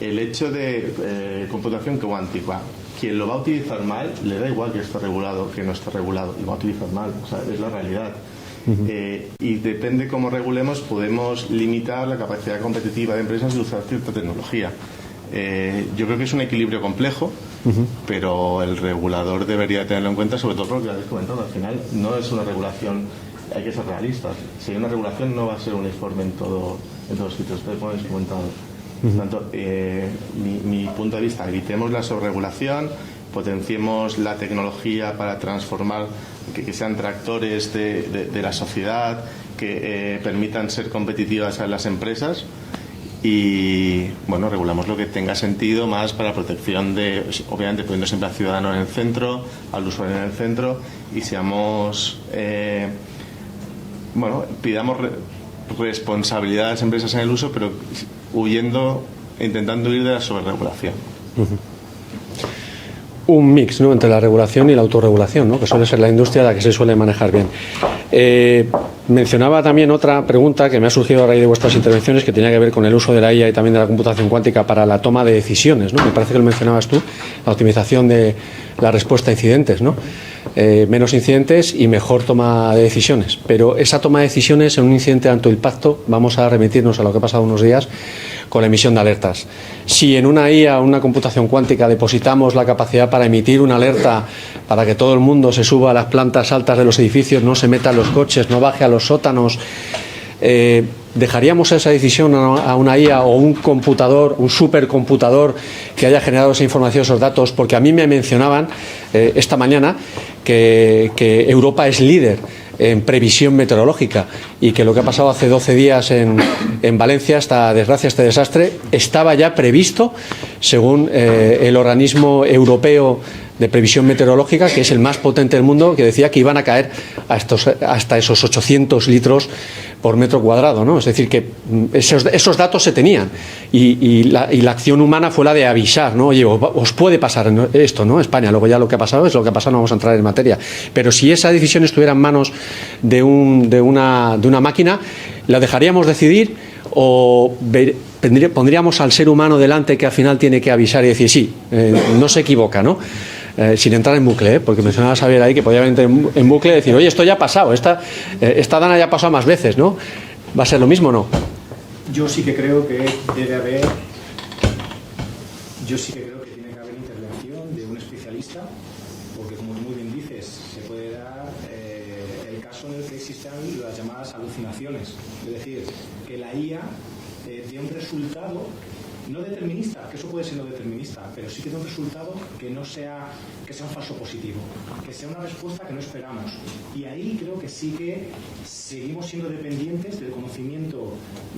El hecho de computación cuántica, quien lo va a utilizar mal, le da igual que esté regulado que no esté regulado, lo va a utilizar mal, o sea, es la realidad. Y depende cómo regulemos, podemos limitar la capacidad competitiva de empresas de usar cierta tecnología. Yo creo que es un equilibrio complejo, pero el regulador debería tenerlo en cuenta, sobre todo por lo que habéis comentado. Al final no es una regulación, hay que ser realistas. Si hay una regulación no va a ser uniforme en todos los sitios, ustedes como habéis comentado. Por tanto, mi punto de vista, evitemos la sobreregulación, potenciemos la tecnología para transformar, que sean tractores de la sociedad, que permitan ser competitivas a las empresas y, bueno, regulamos lo que tenga sentido más para protección de, obviamente poniendo siempre al ciudadano en el centro, al usuario en el centro y seamos, pidamos responsabilidad a las empresas en el uso, pero intentando huir de la sobreregulación. Un mix, ¿no?, entre la regulación y la autorregulación, ¿no?, que suele ser la industria la que se suele manejar bien. Mencionaba también otra pregunta que me ha surgido a raíz de vuestras intervenciones, que tenía que ver con el uso de la IA y también de la computación cuántica para la toma de decisiones, ¿no? Me parece que lo mencionabas tú, la optimización de la respuesta a incidentes, ¿no? Menos incidentes y mejor toma de decisiones. Pero esa toma de decisiones en un incidente de alto impacto, vamos a remitirnos a lo que ha pasado unos días con la emisión de alertas. Si en una IA o una computación cuántica depositamos la capacidad para emitir una alerta para que todo el mundo se suba a las plantas altas de los edificios, no se meta en los coches, no baje a los sótanos, ¿dejaríamos esa decisión a una IA o un computador, un supercomputador que haya generado esa información, esos datos? Porque a mí me mencionaban esta mañana que Europa es líder en previsión meteorológica y que lo que ha pasado hace 12 días en Valencia, esta desgracia, este desastre, estaba ya previsto según el organismo europeo de previsión meteorológica, que es el más potente del mundo, que decía que iban a caer hasta esos 800 litros por metro cuadrado, ¿no? Es decir, que esos datos se tenían y la acción humana fue la de avisar, ¿no? Oye, os puede pasar esto, ¿no? España, luego ya lo que ha pasado es lo que ha pasado, no vamos a entrar en materia. Pero si esa decisión estuviera en manos de una máquina, ¿la dejaríamos decidir ¿O pondríamos al ser humano delante, que al final tiene que avisar y decir sí, no se equivoca, ¿no? Sin entrar en bucle, porque mencionaba Xavier ahí que podía entrar en bucle y decir, oye, esto ya ha pasado, esta dana ya ha pasado más veces, ¿no? ¿Va a ser lo mismo o no? Yo sí que creo que debe haber, yo sí que creo que tiene que haber intervención de un especialista, porque como muy bien dices, se puede dar el caso en el que existan las llamadas alucinaciones, es decir, que la IA dé un resultado no determinista, que eso puede ser no determinista, pero sí que dé un resultado que no sea, que sea un falso positivo, que sea una respuesta que no esperamos. Y ahí creo que sí que seguimos siendo dependientes del conocimiento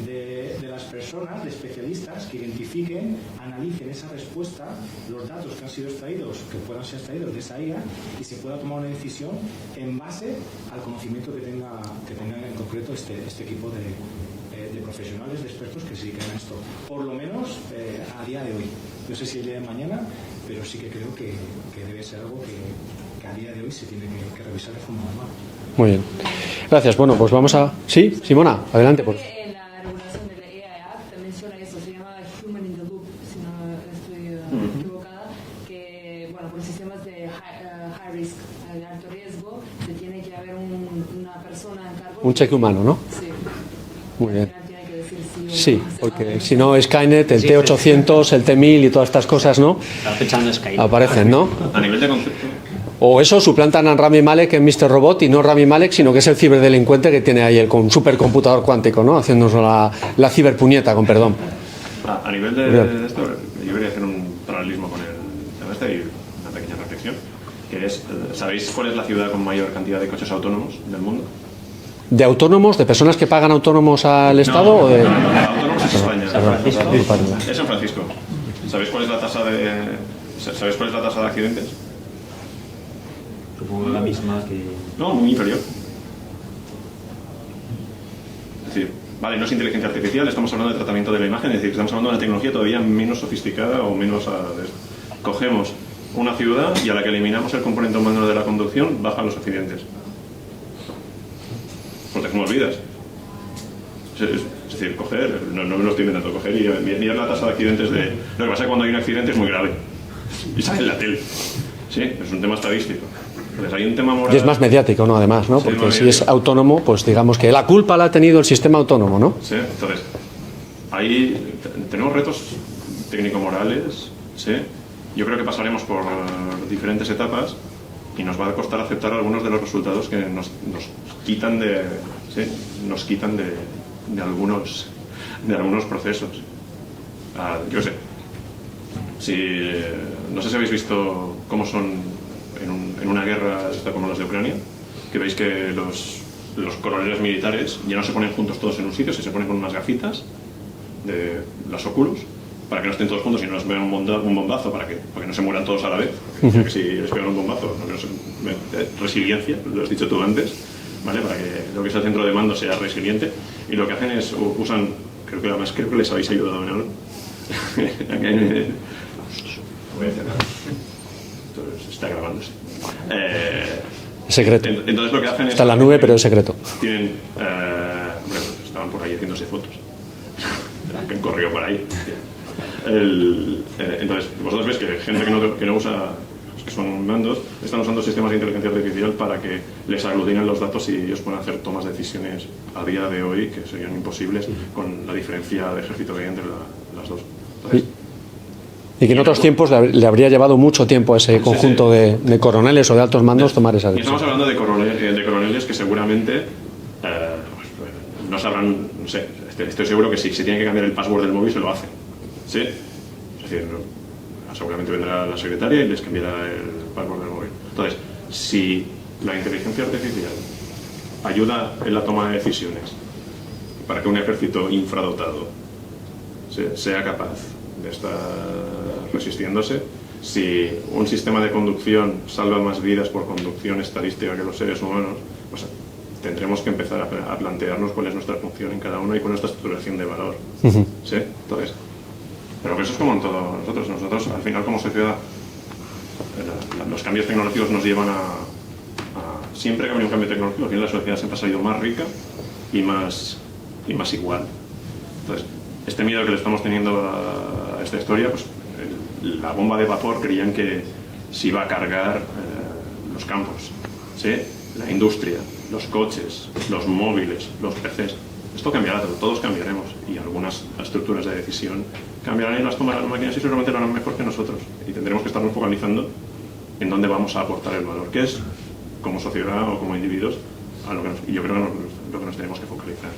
de las personas, de especialistas, que identifiquen, analicen esa respuesta, los datos que han sido extraídos, que puedan ser extraídos de esa IA, y se pueda tomar una decisión en base al conocimiento que tenga en concreto este equipo de profesionales, de expertos que se dedican a esto, por lo menos a día de hoy. No sé si el día de mañana, pero sí que creo que debe ser algo que a día de hoy se tiene que revisar de forma normal. Muy bien. Gracias. Bueno, pues vamos a... Sí, Simona, adelante. Por... La regulación de la AI Act menciona eso, se llama Human in the Loop, si no estoy equivocada, que, bueno, por sistemas de high risk, de alto riesgo, se tiene que haber una persona en cargo. Un cheque humano, ¿no? Sí. Muy bien. Sí, porque si no, Skynet, el T800, el T1000 y todas estas cosas, ¿no? Estaba pensando en Skynet. Aparecen, ¿no? A nivel de concepto, O eso, suplantan a Rami Malek en Mr. Robot, y no Rami Malek, sino que es el ciberdelincuente que tiene ahí el supercomputador cuántico, ¿no? Haciéndonos la ciberpuñeta, con perdón. a nivel de esto, yo quería hacer un paralelismo con el tema este y una pequeña reflexión, que es, ¿sabéis cuál es la ciudad con mayor cantidad de coches autónomos del mundo? ¿De autónomos? ¿De personas que pagan autónomos al Estado? No, o de... autónomos es España. San Francisco. Es San Francisco. ¿Sabéis cuál es la tasa de accidentes? Supongo la misma que... No, muy inferior. Es decir, vale, no es inteligencia artificial, estamos hablando de tratamiento de la imagen, es decir, estamos hablando de una tecnología todavía menos sofisticada o menos... Cogemos una ciudad y a la que eliminamos el componente humano de la conducción, bajan los accidentes. Porque como olvidas. Es decir, coger, no me lo estoy inventando, coger y mirar la tasa de accidentes de... Lo que pasa es que cuando hay un accidente es muy grave. Y sale en la tele. Sí, es un tema estadístico. Entonces hay un tema moral... Y es más mediático, ¿no? Además, ¿no? Sí, Porque más si es autónomo, pues digamos que la culpa la ha tenido el sistema autónomo, ¿no? Sí, entonces, ahí tenemos retos técnico-morales, ¿sí? Yo creo que pasaremos por diferentes etapas y nos va a costar aceptar algunos de los resultados que nos quitan de... ¿sí? Nos quitan de algunos procesos. Yo sé. No sé si habéis visto cómo son en una guerra como las de Ucrania, que veis que los coroneles militares ya no se ponen juntos todos en un sitio, se ponen con unas gafitas de las Oculus, para que no estén todos juntos y no les vean un bombazo, para que no se mueran todos a la vez. Que si les pegan un bombazo, resiliencia, lo has dicho tú antes, ¿vale? Para que lo que es el centro de mando sea resiliente. Y lo que hacen es, usan, creo que les habéis ayudado en algo. Voy a hacer nada. Esto está grabándose. Secreto. Entonces lo que hacen está en la nube, pero es secreto. Tienen, estaban por ahí haciéndose fotos. Que han corrido por ahí. Entonces, vosotros veis que gente que no usa, que son mandos, están usando sistemas de inteligencia artificial para que les aglutinen los datos y ellos puedan hacer tomas de decisiones a día de hoy que serían imposibles con la diferencia de ejército que hay entre las dos. Entonces, y que en otros tiempos le habría llevado mucho tiempo a ese conjunto de coroneles o de altos mandos tomar esa decisión. Estamos hablando de coroneles que seguramente no sabrán, no sé, estoy seguro que si se tiene que cambiar el password del móvil se lo hacen. ¿Sí? Es decir, seguramente vendrá la secretaria y les cambiará el password del móvil. Entonces, si la inteligencia artificial ayuda en la toma de decisiones para que un ejército infradotado sea capaz de estar resistiéndose, si un sistema de conducción salva más vidas por conducción estadística que los seres humanos, pues tendremos que empezar a plantearnos cuál es nuestra función en cada uno y cuál es nuestra estructuración de valor. ¿Sí? Entonces, pero que eso es como en todos nosotros al final como sociedad los cambios tecnológicos nos llevan a siempre que ha habido un cambio tecnológico, al final la sociedad siempre ha salido más rica y más igual. Entonces, este miedo que le estamos teniendo a esta historia, pues la bomba de vapor creían que se iba a cargar los campos, ¿sí? La industria, los coches, los móviles, los PCs. Esto cambiará, todos cambiaremos y algunas estructuras de decisión cambiarán y las tomarán las máquinas y seguramente lo harán mejor que nosotros. Y tendremos que estarnos focalizando en dónde vamos a aportar el valor, que es, como sociedad o como individuos, a lo que yo creo que lo que nos tenemos que focalizar.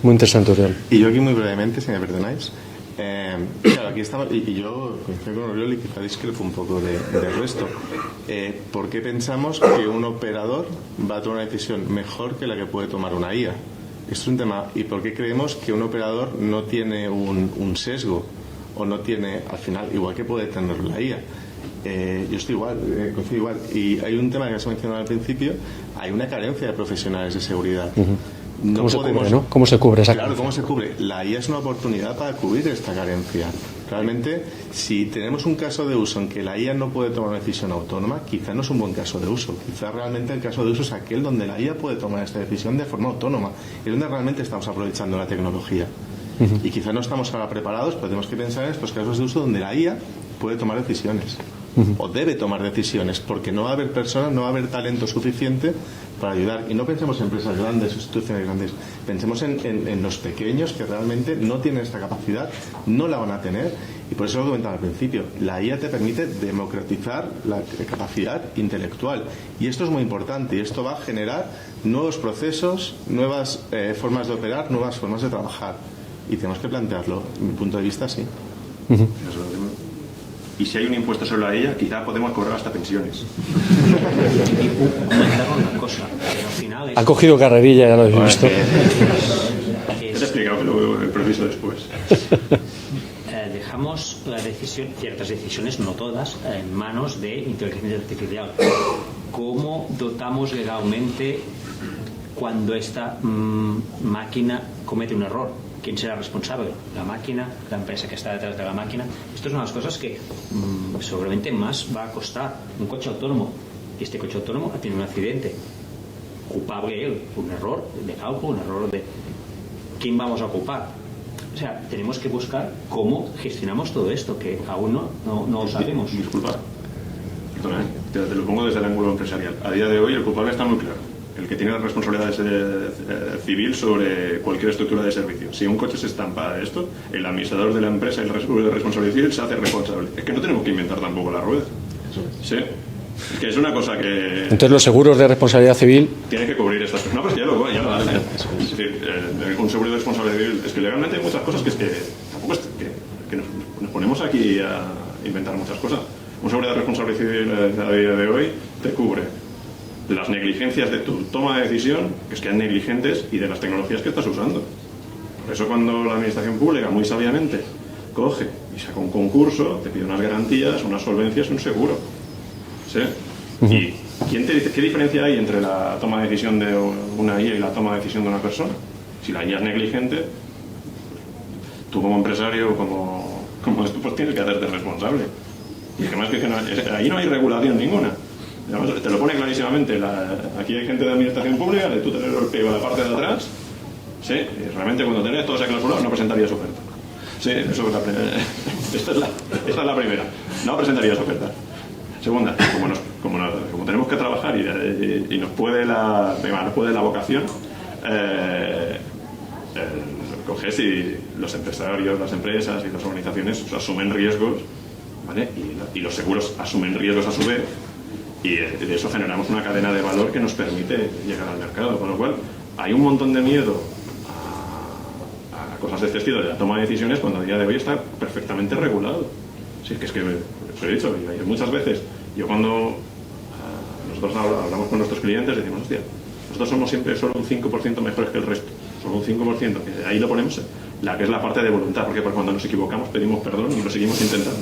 Muy interesante, Oriol. Y yo aquí muy brevemente, si me perdonáis. Claro, aquí estamos, y yo coincido con Oriol y quizá discrepo un poco del resto. ¿Por qué pensamos que un operador va a tomar una decisión mejor que la que puede tomar una IA? Esto es un tema. ¿Y por qué creemos que un operador no tiene un sesgo o no tiene, al final, igual que puede tener la IA? Yo estoy igual, coincido igual. Y hay un tema que se ha mencionado al principio, hay una carencia de profesionales de seguridad. ¿Cómo se cubre, no? ¿Cómo se cubre esa Claro, carencia? ¿cómo se cubre? La IA es una oportunidad para cubrir esta carencia. Realmente, si tenemos un caso de uso en que la IA no puede tomar una decisión autónoma, quizá no es un buen caso de uso. Quizá realmente el caso de uso es aquel donde la IA puede tomar esta decisión de forma autónoma. Es donde realmente estamos aprovechando la tecnología. Y quizá no estamos ahora preparados, pero tenemos que pensar en estos casos de uso donde la IA puede tomar decisiones. O debe tomar decisiones, porque no va a haber personas, no va a haber talento suficiente para ayudar. Y no pensemos en empresas grandes, instituciones grandes, pensemos en los pequeños que realmente no tienen esta capacidad, no la van a tener. Y por eso lo comentaba al principio, la IA te permite democratizar la capacidad intelectual. Y esto es muy importante, y esto va a generar nuevos procesos, nuevas formas de operar, nuevas formas de trabajar. Y tenemos que plantearlo, desde mi punto de vista, sí. Y si hay un impuesto sobre la IA, quizá podemos cobrar hasta pensiones. Comentar una cosa, que al final es... Ha cogido carrerilla, ya lo habéis visto. Te he explicado que luego el proceso después. Dejamos la decisión, ciertas decisiones, no todas, en manos de inteligencia artificial. ¿Cómo dotamos legalmente cuando esta máquina comete un error? ¿Quién será responsable? ¿La máquina? ¿La empresa que está detrás de la máquina? Esto es una de las cosas que seguramente más va a costar. Un coche autónomo. Y este coche autónomo ha tenido un accidente. Culpable él. Un error de cálculo, un error de... ¿Quién vamos a ocupar? O sea, tenemos que buscar cómo gestionamos todo esto, que aún no lo sabemos. Disculpa. Perdona, te lo pongo desde el ángulo empresarial. A día de hoy el culpable está muy claro. El que tiene la responsabilidad civil sobre cualquier estructura de servicio. Si un coche se estampa a esto, el administrador de la empresa y el responsabilidad civil se hace responsable. Es que no tenemos que inventar tampoco la rueda. Sí. Es que es una cosa que... Entonces los seguros de responsabilidad civil... Tiene que cubrir estas cosas. No, pues ya lo hacen. Es decir, un seguro de responsabilidad civil... Es que legalmente hay muchas cosas que es que... Tampoco es que nos ponemos aquí a inventar muchas cosas. Un seguro de responsabilidad civil a día de hoy te cubre las negligencias de tu toma de decisión, que es que hay negligentes, y de las tecnologías que estás usando. Por eso cuando la administración pública, muy sabiamente, coge y saca un concurso, te pide unas garantías, unas solvencias, un seguro. ¿Sí? ¿Y quién te dice, qué diferencia hay entre la toma de decisión de una IA y la toma de decisión de una persona? Si la IA es negligente, tú como empresario o como esto, pues tienes que hacerte responsable. Y además que ahí no hay regulación ninguna. Además, te lo pone clarísimamente. Aquí hay gente de administración pública, de tú tener el pego a la parte de atrás. Sí, y realmente cuando tenés todo ese clausulado no presentarías oferta. Sí, eso es la primera. Esta es la primera. No presentarías oferta. Segunda, como tenemos que trabajar y nos puede la vocación, coges y los empresarios, las empresas y las organizaciones asumen riesgos, ¿vale? Y los seguros asumen riesgos a su vez. Y de eso generamos una cadena de valor que nos permite llegar al mercado. Con lo cual, hay un montón de miedo a cosas de este estilo, de la toma de decisiones, cuando a día de hoy está perfectamente regulado. Si es que os he dicho, y muchas veces, yo cuando nosotros hablamos con nuestros clientes, decimos, hostia, nosotros somos siempre solo un 5% mejores que el resto. Solo un 5%, que ahí lo ponemos, la que es la parte de voluntad, porque cuando nos equivocamos pedimos perdón y lo seguimos intentando.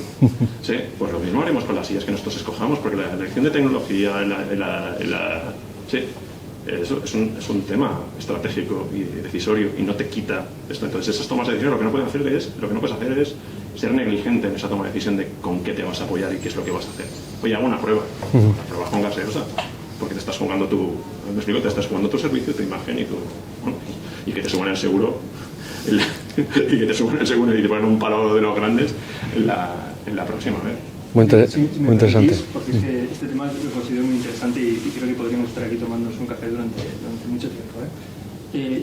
¿Sí? Pues lo mismo haremos con las sillas que nosotros escojamos, porque la elección de tecnología, sí, eso es un tema estratégico y decisorio y no te quita esto. Entonces esas tomas de decisión lo que no puedes hacer es ser negligente en esa toma de decisión de con qué te vas a apoyar y qué es lo que vas a hacer. Oye, hago una prueba, la prueba con gaseosa, porque te estás jugando te estás jugando tu servicio, tu imagen y que te suban el seguro y que te suban el segundo y te ponen un palo de los grandes en la próxima vez. Muy Si me interesante. permitís, porque es que este tema lo considero muy interesante y creo que podríamos estar aquí tomándonos un café durante mucho tiempo.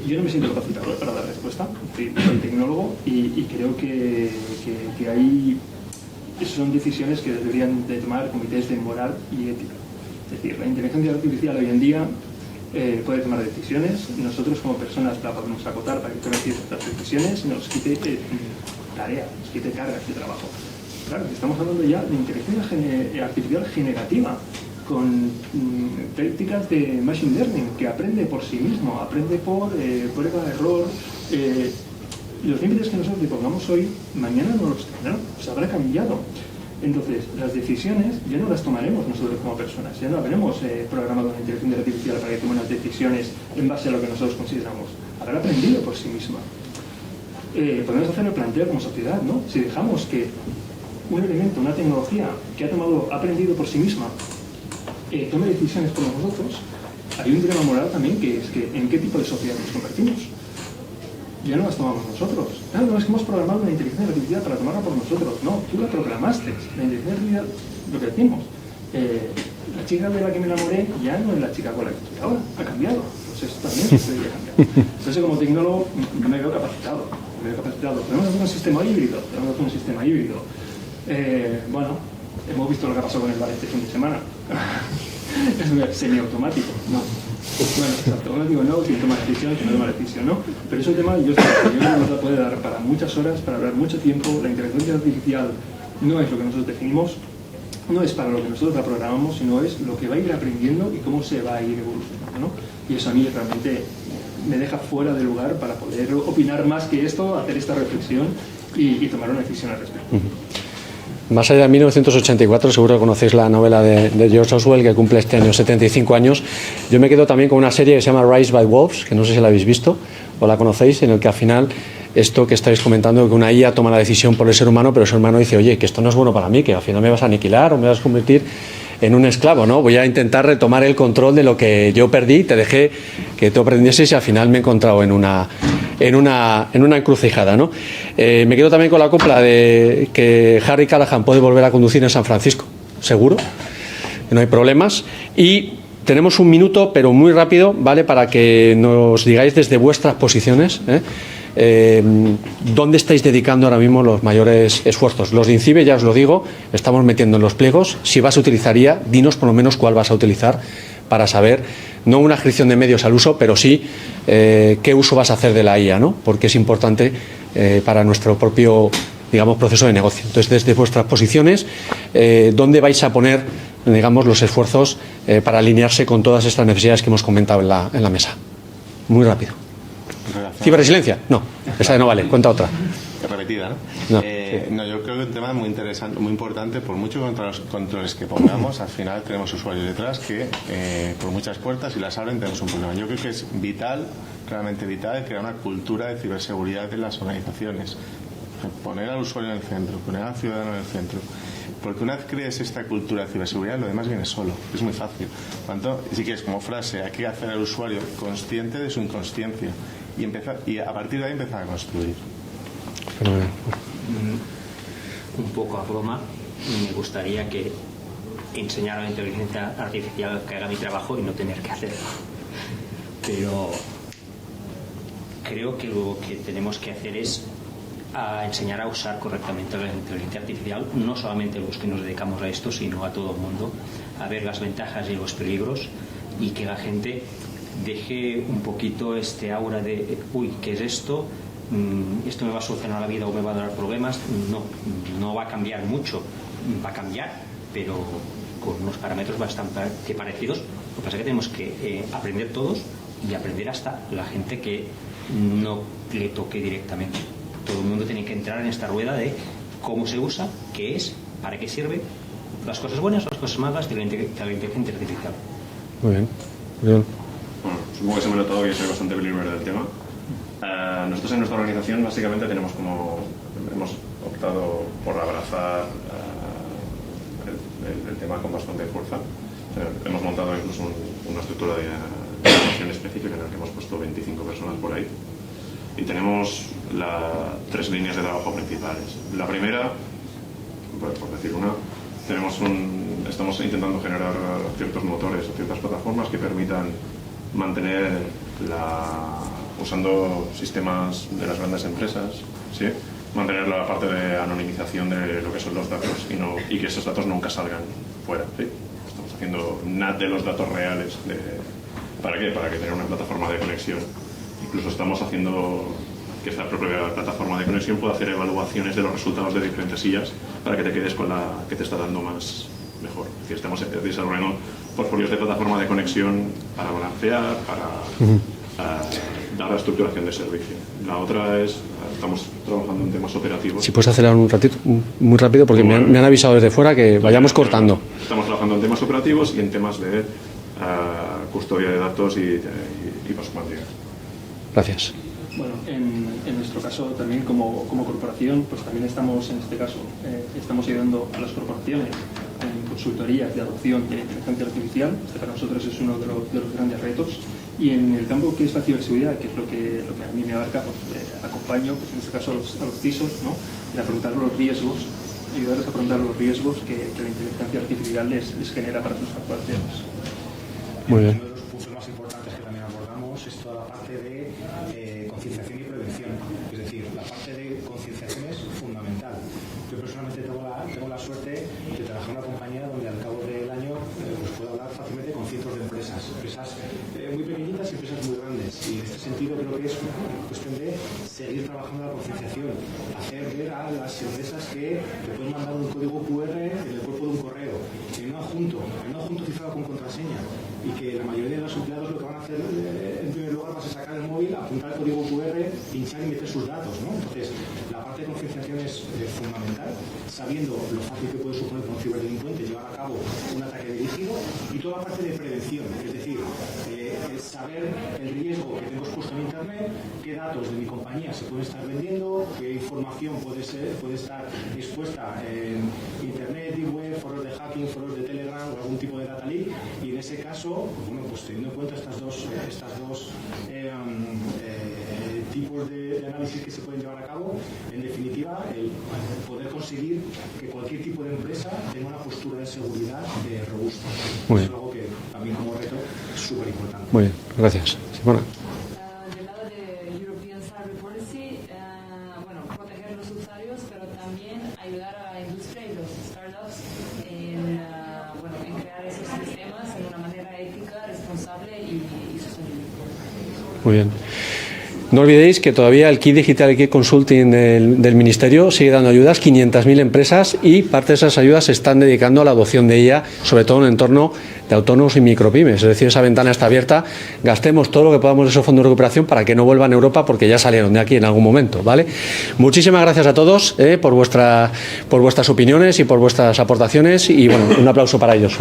Yo no me siento capacitado para dar respuesta, soy tecnólogo y creo que hay, son decisiones que deberían de tomar comités de moral y ética. Es decir, la inteligencia artificial hoy en día puede tomar decisiones, nosotros como personas la podemos acotar para que tome ciertas decisiones, nos quite tarea, nos quite cargas de trabajo. Claro, estamos hablando ya de inteligencia artificial generativa, con prácticas de machine learning, que aprende por sí mismo, aprende por prueba, error. Los límites que nosotros le pongamos hoy, mañana no los tendrán, se habrá cambiado. Entonces, las decisiones ya no las tomaremos nosotros como personas, ya no habremos programado una inteligencia artificial para que tome unas decisiones en base a lo que nosotros consideramos. Habrá aprendido por sí misma. Podemos hacer el planteo como sociedad, ¿no? Si dejamos que un elemento, una tecnología que ha aprendido por sí misma, tome decisiones por nosotros, hay un dilema moral también, que es que ¿en qué tipo de sociedad nos convertimos? Ya no las tomamos nosotros. Claro, no es que hemos programado una inteligencia artificial para tomarla por nosotros. No, tú la programaste. La inteligencia artificial, lo que decimos, la chica de la que me enamoré ya no es la chica con la que estoy ahora, ha cambiado. Pues eso también se debería cambiar. Entonces, como tecnólogo, no me veo capacitado. Tenemos que hacer un sistema híbrido. Bueno, hemos visto lo que ha pasado con el bar este fin de semana. Es semiautomático, ¿no? Bueno, automático no, si toma decisión, que no toma decisión, ¿no? Pero es un tema, yo creo que nos puede dar para muchas horas, para hablar mucho tiempo. La inteligencia artificial no es lo que nosotros definimos, no es para lo que nosotros la programamos, sino es lo que va a ir aprendiendo y cómo se va a ir evolucionando, ¿no? Y eso a mí realmente me deja fuera de lugar para poder opinar más que esto, hacer esta reflexión y tomar una decisión al respecto. Más allá de 1984, seguro que conocéis la novela de George Orwell, que cumple este año 75 años. Yo me quedo también con una serie que se llama Raised by Wolves, que no sé si la habéis visto o la conocéis, en el que al final, esto que estáis comentando, que una IA toma la decisión por el ser humano, pero el ser humano dice, oye, que esto no es bueno para mí, que al final me vas a aniquilar o me vas a convertir en un esclavo, ¿no? Voy a intentar retomar el control de lo que yo perdí, te dejé que tú aprendieses y al final me he encontrado en una encrucijada, ¿no? Me quedo también con la copla de que Harry Callahan puede volver a conducir en San Francisco, seguro, que no hay problemas. Y tenemos un minuto, pero muy rápido, ¿vale? Para que nos digáis desde vuestras posiciones, ¿dónde estáis dedicando ahora mismo los mayores esfuerzos? Los de INCIBE, ya os lo digo, estamos metiendo en los pliegos. Si vas a utilizar IA, dinos por lo menos cuál vas a utilizar para saber, no una adscripción de medios al uso, pero sí qué uso vas a hacer de la IA, ¿no? Porque es importante para nuestro propio, digamos, proceso de negocio. Entonces, desde vuestras posiciones, ¿dónde vais a poner, digamos, los esfuerzos para alinearse con todas estas necesidades que hemos comentado en la mesa? Muy rápido. ¿Ciberresiliencia? No, esa no vale, cuenta otra. Repetida, ¿no? No, no, yo creo que un tema muy interesante, muy importante, por muchos controles que pongamos, al final tenemos usuarios detrás que por muchas puertas, y las abren, tenemos un problema. Yo creo que es vital, realmente vital, crear una cultura de ciberseguridad en las organizaciones. Poner al usuario en el centro, poner al ciudadano en el centro. Porque una vez crees esta cultura de ciberseguridad, lo demás viene solo. Es muy fácil. Si quieres, como frase, hay que hacer al usuario consciente de su inconsciencia y a partir de ahí empezar a construir. Un poco a broma, me gustaría que enseñara a la inteligencia artificial que haga mi trabajo y no tener que hacerlo. Pero creo que lo que tenemos que hacer es enseñar a usar correctamente la inteligencia artificial, no solamente los que nos dedicamos a esto, sino a todo el mundo, a ver las ventajas y los peligros, y que la gente deje un poquito este aura de uy, ¿qué es esto? ¿Esto me va a solucionar la vida o me va a dar problemas? No va a cambiar mucho, va a cambiar, pero con unos parámetros bastante parecidos. Lo que pasa es que tenemos que aprender todos y aprender hasta la gente que no le toque directamente. Todo el mundo tiene que entrar en esta rueda de cómo se usa, qué es, para qué sirve, las cosas buenas, las cosas malas de la inteligencia artificial. Muy bien. Bien. Bueno, supongo que se me ha notado que soy bastante believer del tema. Nosotros en nuestra organización básicamente hemos optado por abrazar el tema con bastante fuerza. Hemos montado incluso una estructura de organización específica en la que hemos puesto 25 personas por ahí. Y tenemos 3 líneas de trabajo principales. La primera, por decir una, estamos intentando generar ciertos motores o ciertas plataformas que permitan mantener usando sistemas de las grandes empresas, ¿sí?, mantener la parte de anonimización de lo que son los datos y que esos datos nunca salgan fuera, ¿sí? Estamos haciendo NAT de los datos reales. ¿Para qué? Para que tenga una plataforma de conexión. Incluso estamos haciendo que esta propia plataforma de conexión pueda hacer evaluaciones de los resultados de diferentes sillas para que te quedes con la que te está dando mejor. Es decir, estamos desarrollando portfolios de plataforma de conexión para balancear, para dar la estructuración de servicio. La otra es, estamos trabajando en temas operativos. Si puedes acelerar un ratito, muy rápido, porque me han avisado desde fuera que vayamos cortando. Estamos trabajando en temas operativos y en temas de custodia de datos y postcuantía. Gracias. Bueno, en nuestro caso también como corporación, pues también estamos en este caso, estamos ayudando a las corporaciones en consultorías de adopción de inteligencia artificial. Este para nosotros es uno de los grandes retos. Y en el campo que es la ciberseguridad, que es lo que a mí me abarca, pues, acompaño, pues, en este caso a los CISOs, ¿no?, en afrontar los riesgos, ayudarles a afrontar los riesgos que la inteligencia artificial les genera para sus corporaciones. Muy bien. Uno de los puntos más importantes que también abordamos es toda la parte de concienciación y prevención. Es decir, la parte de concienciación es fundamental. Yo personalmente tengo la suerte de trabajar en una compañía donde al cabo del año pues puedo hablar fácilmente con cientos de empresas muy pequeñitas y empresas muy grandes. Y en este sentido creo que es cuestión de seguir trabajando la concienciación, hacer ver a las empresas que te pueden mandar un código QR en el cuerpo de un correo, en un adjunto cifrado con contraseña, y que la mayoría de los empleados lo que van a hacer en primer lugar va a sacar el móvil, apuntar el código QR, pinchar y meter sus datos, ¿no? Entonces, la parte de concienciación es fundamental, sabiendo lo fácil que puede suponer para un ciberdelincuente llevar a cabo un ataque dirigido, y toda la parte de prevención, es decir, saber el riesgo que tengo expuesto en Internet, qué datos de mi compañía se pueden estar vendiendo, qué información puede estar expuesta en Internet y web, foros de hacking, foros de Telegram o algún tipo de data leak, y en ese caso, bueno, pues teniendo en cuenta estas dos tipos de análisis que se pueden llevar a cabo, en definitiva, el poder conseguir que cualquier tipo de empresa tenga una postura de seguridad robusta. Muy Es bien. algo que también como reto es súper importante. Muy bien, gracias. Simona. Del lado de European Cyber Policy, bueno, proteger los usuarios, pero también ayudar a la industria y los startups en crear esos sistemas de una manera ética, responsable y sostenible. Muy bien. No olvidéis que todavía el Kit Digital y Kit Consulting del Ministerio sigue dando ayudas, 500.000 empresas, y parte de esas ayudas se están dedicando a la adopción de ella, sobre todo en el entorno de autónomos y micropymes. Es decir, esa ventana está abierta, gastemos todo lo que podamos de esos fondos de recuperación para que no vuelvan a Europa, porque ya salieron de aquí en algún momento, ¿vale? Muchísimas gracias a todos por vuestras opiniones y por vuestras aportaciones, y bueno, un aplauso para ellos.